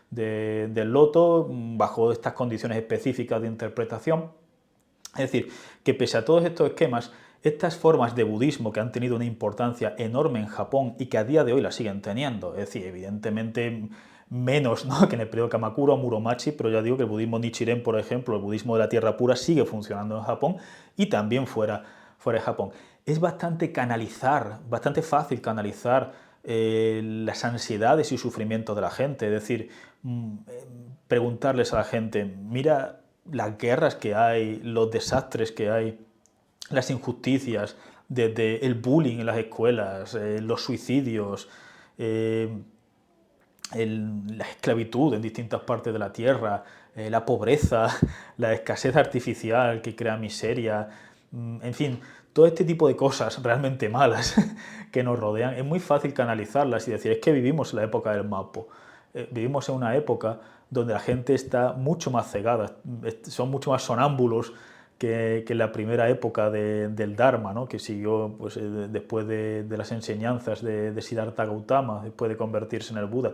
del Loto, bajo estas condiciones específicas de interpretación. Es decir, que pese a todos estos esquemas, estas formas de budismo que han tenido una importancia enorme en Japón y que a día de hoy la siguen teniendo, es decir, evidentemente menos, ¿no?, que en el periodo Kamakura o Muromachi, pero ya digo que el budismo Nichiren, por ejemplo, el budismo de la tierra pura, sigue funcionando en Japón y también fuera de Japón. Es bastante fácil canalizar las ansiedades y sufrimientos de la gente, es decir, preguntarles a la gente, mira las guerras que hay, los desastres que hay, las injusticias, desde el bullying en las escuelas, los suicidios, eh, la esclavitud en distintas partes de la tierra, la pobreza, la escasez artificial que crea miseria, en fin, todo este tipo de cosas realmente malas que nos rodean, es muy fácil canalizarlas y decir, es que vivimos en la época del Mapo. Vivimos en una época donde la gente está mucho más cegada, son mucho más sonámbulos que en la primera época del Dharma, ¿no?, que siguió pues, después de las enseñanzas de Siddhartha Gautama, después de convertirse en el Buda.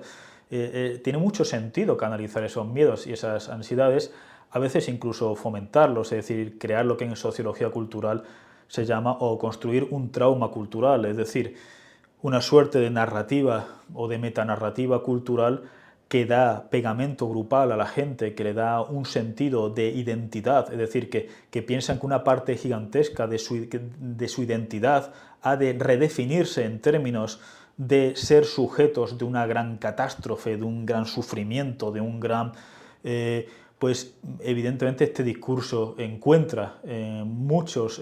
Tiene mucho sentido canalizar esos miedos y esas ansiedades, a veces incluso fomentarlos, es decir, crear lo que en sociología cultural se llama, o construir un trauma cultural, es decir, una suerte de narrativa o de metanarrativa cultural que da pegamento grupal a la gente, que le da un sentido de identidad, es decir, que piensan que una parte gigantesca de su identidad ha de redefinirse en términos de ser sujetos de una gran catástrofe, de un gran sufrimiento, de un gran... pues evidentemente este discurso encuentra muchos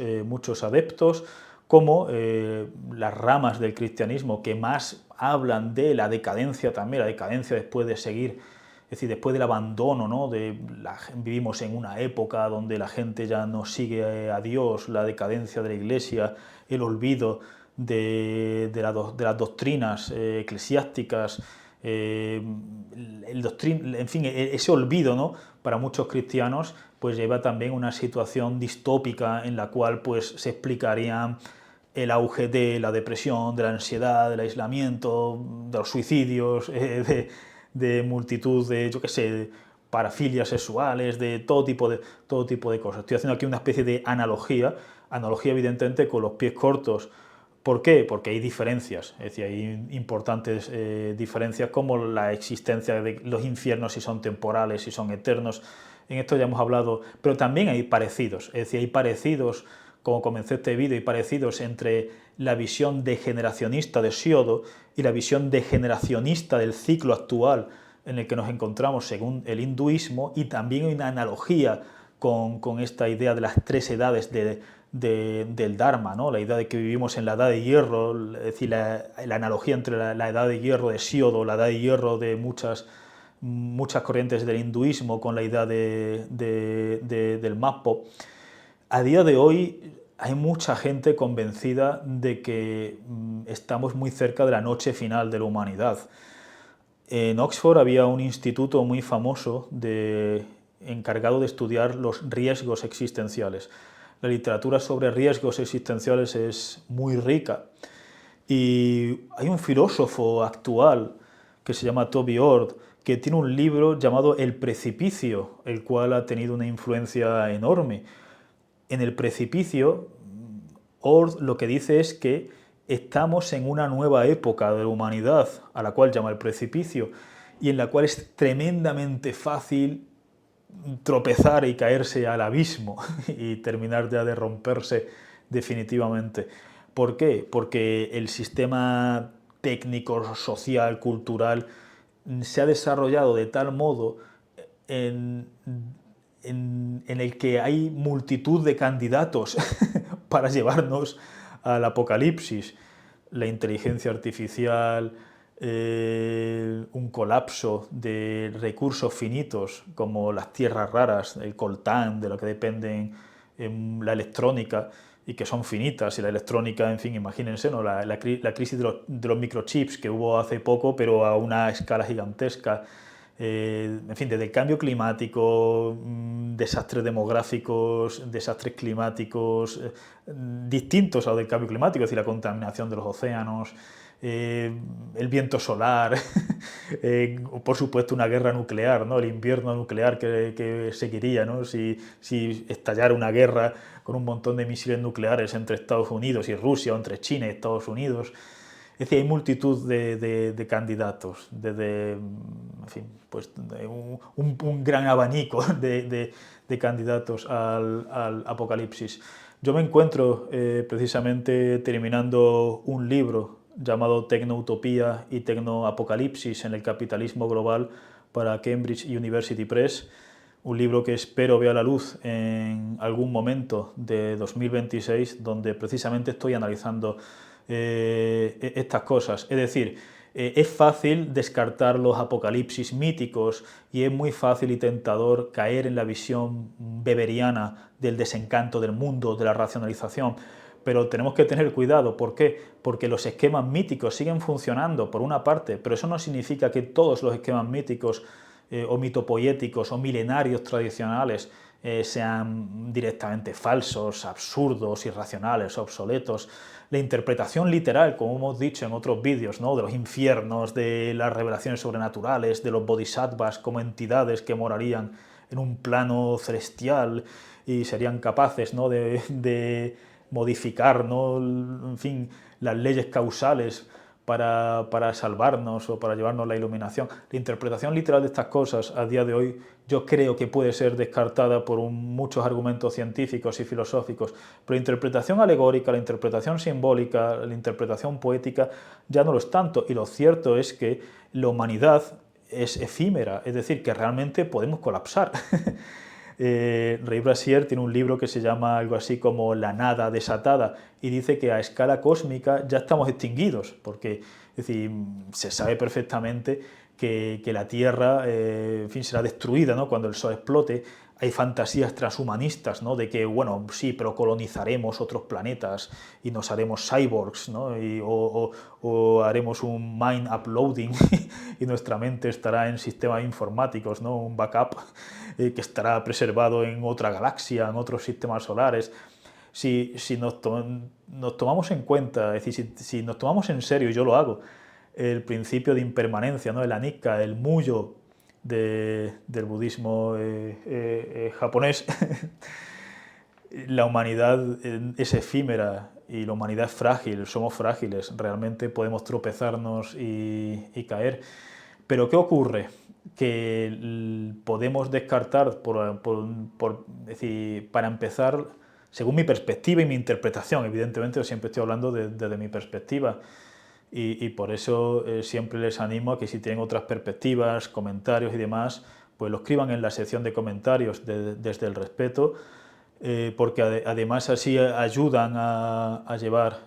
adeptos, como las ramas del cristianismo que más hablan de la decadencia también, la decadencia después de seguir, es decir, después del abandono, ¿no?, vivimos en una época donde la gente ya no sigue a Dios, la decadencia de la Iglesia, el olvido de las doctrinas eclesiásticas, en fin, ese olvido, ¿no?, para muchos cristianos pues lleva también una situación distópica en la cual pues se explicarían el auge de la depresión, de la ansiedad, del aislamiento, de los suicidios, de multitud de, yo qué sé, parafilias sexuales, de todo tipo de cosas. Estoy haciendo aquí una especie de analogía evidentemente con los pies cortos. ¿Por qué? Porque hay diferencias, es decir, hay importantes diferencias, como la existencia de los infiernos, si son temporales, si son eternos. En esto ya hemos hablado, pero también hay parecidos, es decir, hay parecidos, como comencé este vídeo, hay parecidos entre la visión degeneracionista de Siodo y la visión degeneracionista del ciclo actual en el que nos encontramos según el hinduismo, y también hay una analogía con esta idea de las tres edades del Dharma, ¿no?, la idea de que vivimos en la edad de hierro, es decir, la analogía entre la edad de hierro de Siodo, la edad de hierro de muchas corrientes del hinduismo con la idea del Mappo. A día de hoy hay mucha gente convencida de que estamos muy cerca de la noche final de la humanidad. En Oxford había un instituto muy famoso encargado de estudiar los riesgos existenciales. La literatura sobre riesgos existenciales es muy rica. Y hay un filósofo actual que se llama Toby Ord, que tiene un libro llamado El Precipicio, el cual ha tenido una influencia enorme. En El Precipicio, Ord lo que dice es que estamos en una nueva época de la humanidad, a la cual llama El Precipicio, y en la cual es tremendamente fácil tropezar y caerse al abismo y terminar ya de romperse definitivamente. ¿Por qué? Porque el sistema técnico, social, cultural se ha desarrollado de tal modo en, en el que hay multitud de candidatos para llevarnos al apocalipsis. La inteligencia artificial, un colapso de recursos finitos como las tierras raras, el coltán, de lo que dependen la electrónica y que son finitas, y la electrónica, en fin, imagínense, ¿no? la crisis de los microchips que hubo hace poco, pero a una escala gigantesca. En fin, desde el cambio climático, desastres demográficos, desastres climáticos distintos a los del cambio climático, es decir, la contaminación de los océanos, el viento solar, por supuesto una guerra nuclear, ¿no? El invierno nuclear que seguiría, ¿no? Si estallara una guerra con un montón de misiles nucleares entre Estados Unidos y Rusia, o entre China y Estados Unidos. Es decir, hay multitud de candidatos, desde, en fin, pues, un gran abanico de candidatos al apocalipsis. Yo me encuentro precisamente terminando un libro llamado Tecnoutopía y Tecnoapocalipsis en el capitalismo global para Cambridge University Press, un libro que espero vea la luz en algún momento de 2026, donde precisamente estoy analizando estas cosas. Es decir, es fácil descartar los apocalipsis míticos y es muy fácil y tentador caer en la visión weberiana del desencanto del mundo, de la racionalización. Pero tenemos que tener cuidado. ¿Por qué? Porque los esquemas míticos siguen funcionando, por una parte, pero eso no significa que todos los esquemas míticos o mitopoéticos o milenarios tradicionales sean directamente falsos, absurdos, irracionales, obsoletos. La interpretación literal, como hemos dicho en otros vídeos, ¿no? De los infiernos, de las revelaciones sobrenaturales, de los bodhisattvas como entidades que morarían en un plano celestial y serían capaces, ¿no? de modificar, ¿no? En fin, las leyes causales para salvarnos o para llevarnos la iluminación. La interpretación literal de estas cosas a día de hoy yo creo que puede ser descartada por muchos argumentos científicos y filosóficos, pero la interpretación alegórica, la interpretación simbólica, la interpretación poética ya no lo es tanto, y lo cierto es que la humanidad es efímera, es decir, que realmente podemos colapsar. Ray Brasier tiene un libro que se llama algo así como La nada desatada y dice que a escala cósmica ya estamos extinguidos, porque es decir, se sabe perfectamente que la Tierra en fin, será destruida, ¿no? Cuando el Sol explote. Hay fantasías transhumanistas, ¿no? De que, bueno, sí, pero colonizaremos otros planetas y nos haremos cyborgs, ¿no? O haremos un mind uploading y nuestra mente estará en sistemas informáticos, ¿no? Un backup que estará preservado en otra galaxia, en otros sistemas solares. Si nos tomamos en cuenta, es decir, si nos tomamos en serio, y yo lo hago, el principio de impermanencia, ¿no? El anicca, el muyo del budismo japonés, la humanidad es efímera y la humanidad es frágil, somos frágiles, realmente podemos tropezarnos y caer. Pero ¿qué ocurre? Que podemos descartar, es decir, para empezar, según mi perspectiva y mi interpretación, evidentemente yo siempre estoy hablando desde mi perspectiva, y por eso siempre les animo a que si tienen otras perspectivas, comentarios y demás, pues lo escriban en la sección de comentarios desde el respeto, porque además así ayudan a llevar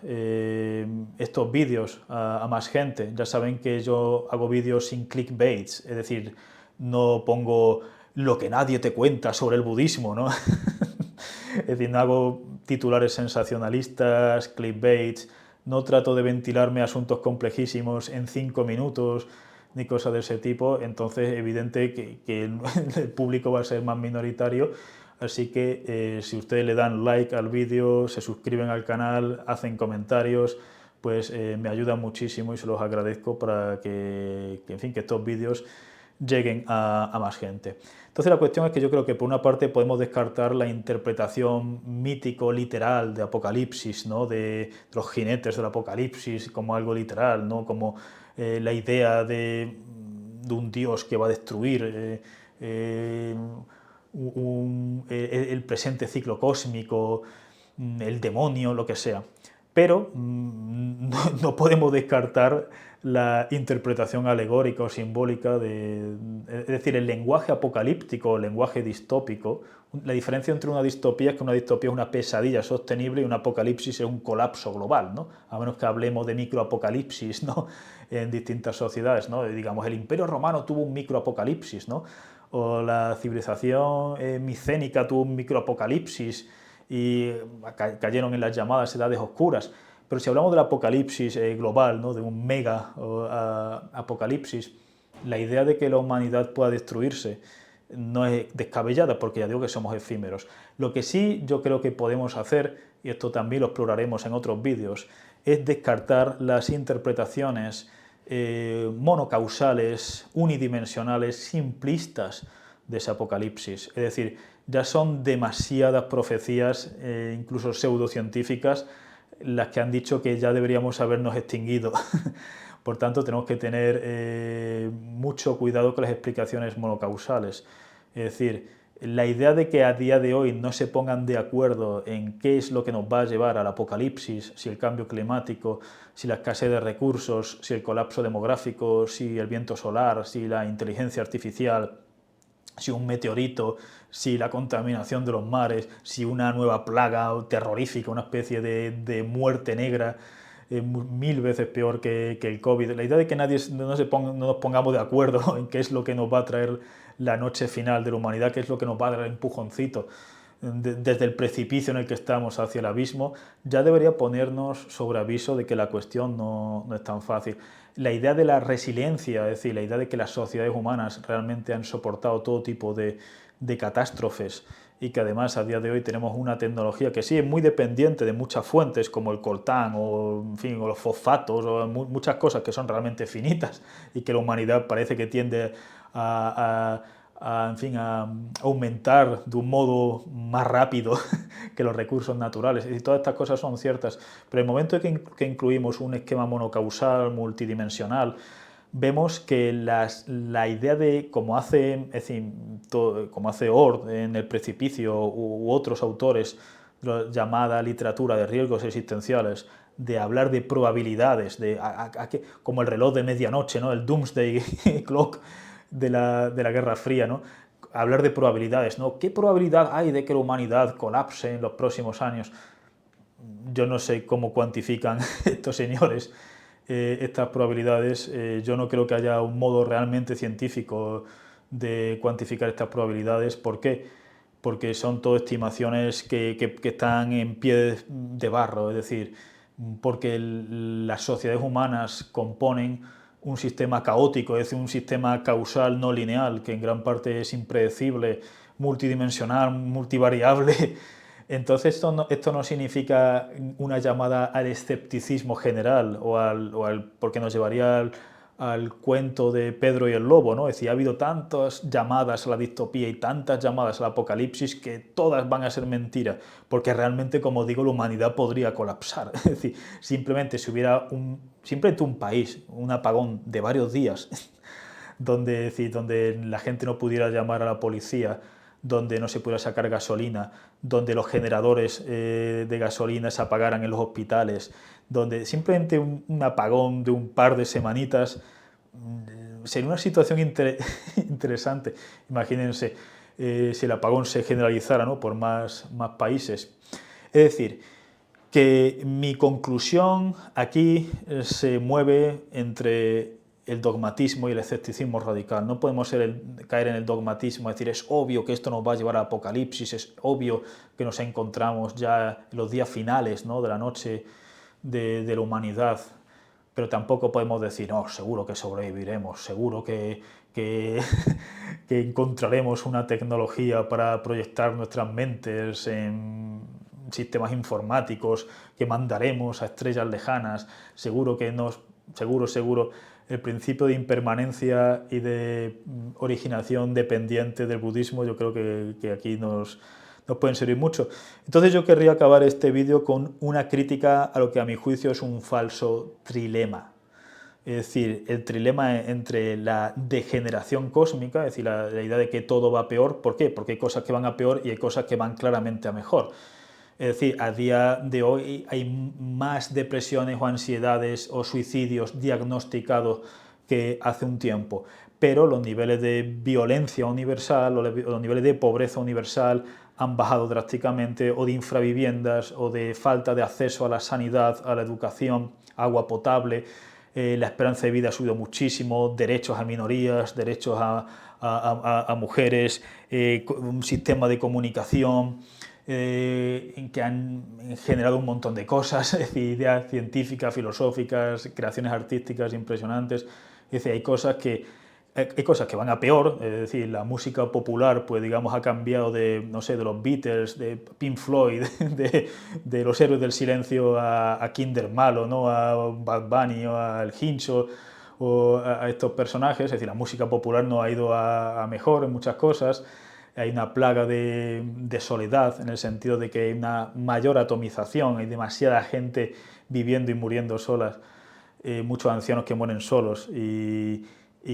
estos vídeos a más gente. Ya saben que yo hago vídeos sin clickbaits, es decir, no pongo lo que nadie te cuenta sobre el budismo, ¿no? Es decir, no hago titulares sensacionalistas, clickbaits, no trato de ventilarme asuntos complejísimos en 5 minutos ni cosas de ese tipo, entonces evidente que el público va a ser más minoritario. Así que si ustedes le dan like al vídeo, se suscriben al canal, hacen comentarios, pues me ayudan muchísimo y se los agradezco para en fin, que estos vídeos lleguen a más gente. Entonces la cuestión es que yo creo que por una parte podemos descartar la interpretación mítico-literal de Apocalipsis, ¿no? de los jinetes del Apocalipsis como algo literal, ¿no? Como la idea de un Dios que va a destruir el presente ciclo cósmico, el demonio, lo que sea. pero no podemos descartar la interpretación alegórica o simbólica es decir, el lenguaje apocalíptico, el lenguaje distópico. La diferencia entre una distopía es que una distopía es una pesadilla sostenible y un apocalipsis es un colapso global, ¿no? A menos que hablemos de microapocalipsis, ¿no? En distintas sociedades, ¿no? Digamos, el Imperio Romano tuvo un microapocalipsis, ¿no? O la civilización micénica tuvo un microapocalipsis y cayeron en las llamadas edades oscuras. Pero si hablamos del apocalipsis global, ¿no? De un mega apocalipsis, la idea de que la humanidad pueda destruirse no es descabellada, porque ya digo que somos efímeros. Lo que sí yo creo que podemos hacer, y esto también lo exploraremos en otros vídeos, es descartar las interpretaciones monocausales, unidimensionales, simplistas de ese apocalipsis. Es decir, ya son demasiadas profecías, incluso pseudocientíficas, las que han dicho que ya deberíamos habernos extinguido. Por tanto, tenemos que tener mucho cuidado con las explicaciones monocausales. Es decir, la idea de que a día de hoy no se pongan de acuerdo en qué es lo que nos va a llevar al apocalipsis, si el cambio climático, si la escasez de recursos, si el colapso demográfico, si el viento solar, si la inteligencia artificial, si un meteorito, si la contaminación de los mares, si una nueva plaga terrorífica, una especie de muerte negra, 1000 veces peor que el COVID. La idea de que no nos pongamos de acuerdo en qué es lo que nos va a traer la noche final de la humanidad, qué es lo que nos va a dar el empujoncito desde el precipicio en el que estamos hacia el abismo, ya debería ponernos sobre aviso de que la cuestión no es tan fácil. La idea de la resiliencia, es decir, la idea de que las sociedades humanas realmente han soportado todo tipo de catástrofes y que además a día de hoy tenemos una tecnología que sí es muy dependiente de muchas fuentes como el coltán o, en fin, o los fosfatos o muchas cosas que son realmente finitas y que la humanidad parece que tiende en fin, a aumentar de un modo más rápido que los recursos naturales. Y todas estas cosas son ciertas, pero en el momento en que incluimos un esquema monocausal, multidimensional, vemos que la idea de, como hace, es decir, como hace Ord en El Precipicio u otros autores, llamada literatura de riesgos existenciales, de hablar de probabilidades, como el reloj de medianoche, ¿no? El Doomsday Clock de la Guerra Fría, ¿no? Hablar de probabilidades, ¿no? ¿Qué probabilidad hay de que la humanidad colapse en los próximos años? Yo no sé cómo cuantifican estos señores estas probabilidades. Yo no creo que haya un modo realmente científico de cuantificar estas probabilidades. ¿Por qué? Porque son todo estimaciones que están en pie de barro, es decir, porque las sociedades humanas componen un sistema caótico, es decir, un sistema causal no lineal, que en gran parte es impredecible, multidimensional, multivariable. Entonces esto no significa una llamada al escepticismo general porque nos llevaría al cuento de Pedro y el lobo, ¿no? Es decir, ha habido tantas llamadas a la distopía y tantas llamadas al apocalipsis que todas van a ser mentiras, porque realmente, como digo, la humanidad podría colapsar. Es decir, si hubiera simplemente un país, un apagón de varios días, donde la gente no pudiera llamar a la policía, donde no se pudiera sacar gasolina, donde los generadores de gasolina se apagaran en los hospitales, donde simplemente un apagón de un par de semanitas sería una situación interesante. Imagínense si el apagón se generalizara, ¿no? Por más países. Es decir, que mi conclusión aquí se mueve entre el dogmatismo y el escepticismo radical. No podemos caer en el dogmatismo, es decir, es obvio que esto nos va a llevar al apocalipsis, es obvio que nos encontramos ya en los días finales, ¿no? De la noche de la humanidad, pero tampoco podemos decir, no, seguro que sobreviviremos, seguro que que encontraremos una tecnología para proyectar nuestras mentes en sistemas informáticos que mandaremos a estrellas lejanas, seguro, el principio de impermanencia y de originación dependiente del budismo, yo creo que aquí nos pueden servir mucho. Entonces yo querría acabar este vídeo con una crítica a lo que a mi juicio es un falso trilema. Es decir, el trilema entre la degeneración cósmica, es decir, la idea de que todo va a peor. ¿Por qué? Porque hay cosas que van a peor y hay cosas que van claramente a mejor. Es decir, a día de hoy hay más depresiones o ansiedades o suicidios diagnosticados que hace un tiempo, pero los niveles de violencia universal o los niveles de pobreza universal han bajado drásticamente, o de infraviviendas, o de falta de acceso a la sanidad, a la educación, agua potable. La esperanza de vida ha subido muchísimo, derechos a minorías, derechos a mujeres, un sistema de comunicación que han generado un montón de cosas, es decir, ideas científicas, filosóficas, creaciones artísticas impresionantes. Es decir, hay cosas que van a peor, es decir, la música popular, pues digamos, ha cambiado de, no sé, de los Beatles, de Pink Floyd, de los Héroes del Silencio a Kinder Malo, ¿no? A Bad Bunny o al Hincho o a estos personajes. Es decir, la música popular no ha ido a mejor en muchas cosas. Hay una plaga de soledad, en el sentido de que hay una mayor atomización, hay demasiada gente viviendo y muriendo solas, muchos ancianos que mueren solos y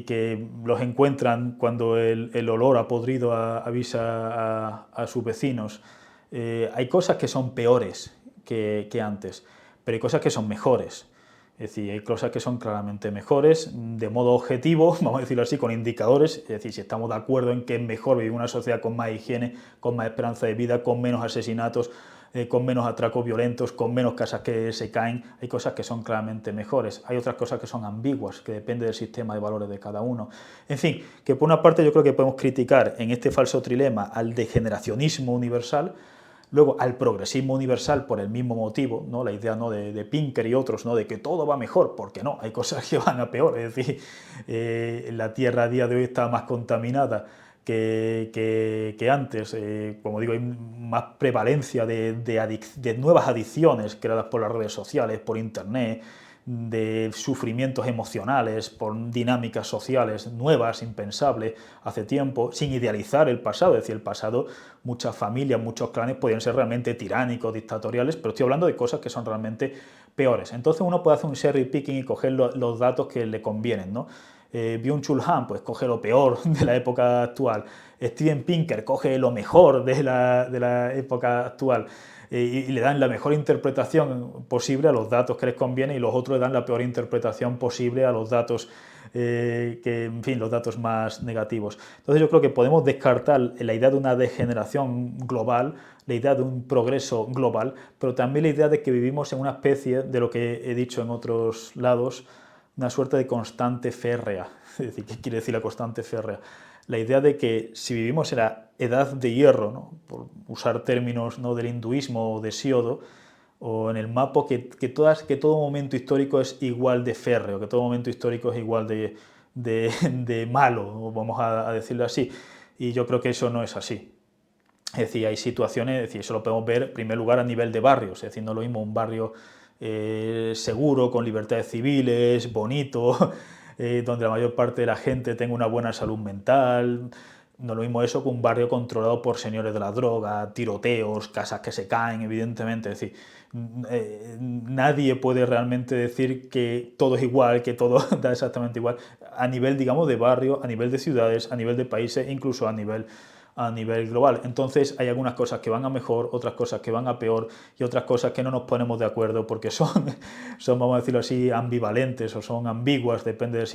que los encuentran cuando el olor a podrido avisa a sus vecinos. Hay cosas que son peores que antes, pero hay cosas que son mejores. Es decir, hay cosas que son claramente mejores, de modo objetivo, vamos a decirlo así, con indicadores. Es decir, si estamos de acuerdo en que es mejor vivir en una sociedad con más higiene, con más esperanza de vida, con menos asesinatos, con menos atracos violentos, con menos casas que se caen, hay cosas que son claramente mejores. Hay otras cosas que son ambiguas, que depende del sistema de valores de cada uno. En fin, que por una parte yo creo que podemos criticar en este falso trilema al degeneracionismo universal, luego al progresismo universal por el mismo motivo, ¿no? La idea, ¿no?, de Pinker y otros, ¿no?, de que todo va mejor, porque no, hay cosas que van a peor. Es decir, la Tierra a día de hoy está más contaminada que antes. Como digo, hay más prevalencia de nuevas adicciones creadas por las redes sociales, por Internet, de sufrimientos emocionales, por dinámicas sociales nuevas, impensables hace tiempo, sin idealizar el pasado. Es decir, el pasado, muchas familias, muchos clanes podían ser realmente tiránicos, dictatoriales, pero estoy hablando de cosas que son realmente peores. Entonces uno puede hacer un cherry picking y coger los datos que le convienen, ¿no? Byung-Chul Han, pues coge lo peor de la época actual. Steven Pinker coge lo mejor de la época actual. Y le dan la mejor interpretación posible a los datos que les conviene, y los otros le dan la peor interpretación posible a los datos en fin, los datos más negativos. Entonces yo creo que podemos descartar la idea de una degeneración global, la idea de un progreso global, pero también la idea de que vivimos en una especie de lo que he dicho en otros lados, una suerte de constante férrea. Es decir, ¿qué quiere decir la constante férrea? La idea de que si vivimos en la edad de hierro, ¿no?, por usar términos, ¿no?, del hinduismo o de Siodo, o en el mapa, que todo momento histórico es igual de férreo, que todo momento histórico es igual de malo, vamos a decirlo así. Y yo creo que eso no es así. Es decir, hay situaciones, es decir, eso lo podemos ver en primer lugar a nivel de barrios. Es decir, no es lo mismo un barrio seguro, con libertades civiles, bonito, donde la mayor parte de la gente tenga una buena salud mental. No es lo mismo eso que un barrio controlado por señores de la droga, tiroteos, casas que se caen, evidentemente. Es decir, nadie puede realmente decir que todo es igual, que todo da exactamente igual, a nivel, digamos, de barrio, a nivel de ciudades, a nivel de países, incluso a nivel global. Entonces hay algunas cosas que van a mejor, otras cosas que van a peor, y otras cosas que no nos ponemos de acuerdo porque son vamos a decirlo así, ambivalentes o son ambiguas, depende del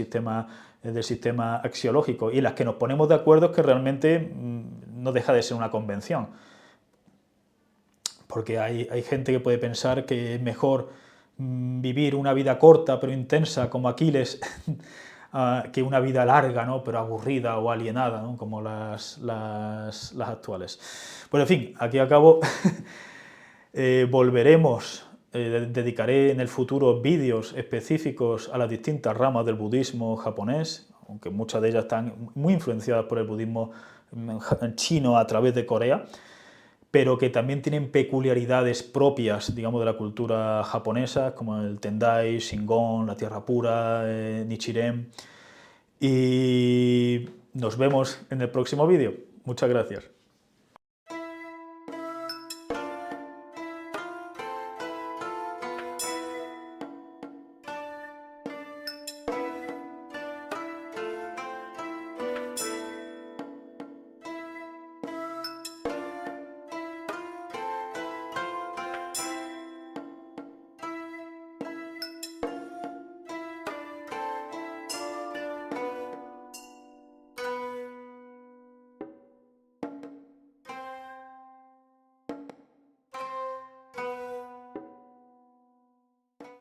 sistema axiológico, y en las que nos ponemos de acuerdo es que realmente no deja de ser una convención. Porque hay gente que puede pensar que es mejor vivir una vida corta pero intensa como Aquiles que una vida larga, ¿no?, pero aburrida o alienada, ¿no?, como las actuales. Pues en fin, aquí acabo. Volveremos, dedicaré en el futuro vídeos específicos a las distintas ramas del budismo japonés, aunque muchas de ellas están muy influenciadas por el budismo chino a través de Corea, pero que también tienen peculiaridades propias, digamos, de la cultura japonesa, como el Tendai, Shingon, la Tierra Pura, Nichiren. Y nos vemos en el próximo vídeo. Muchas gracias.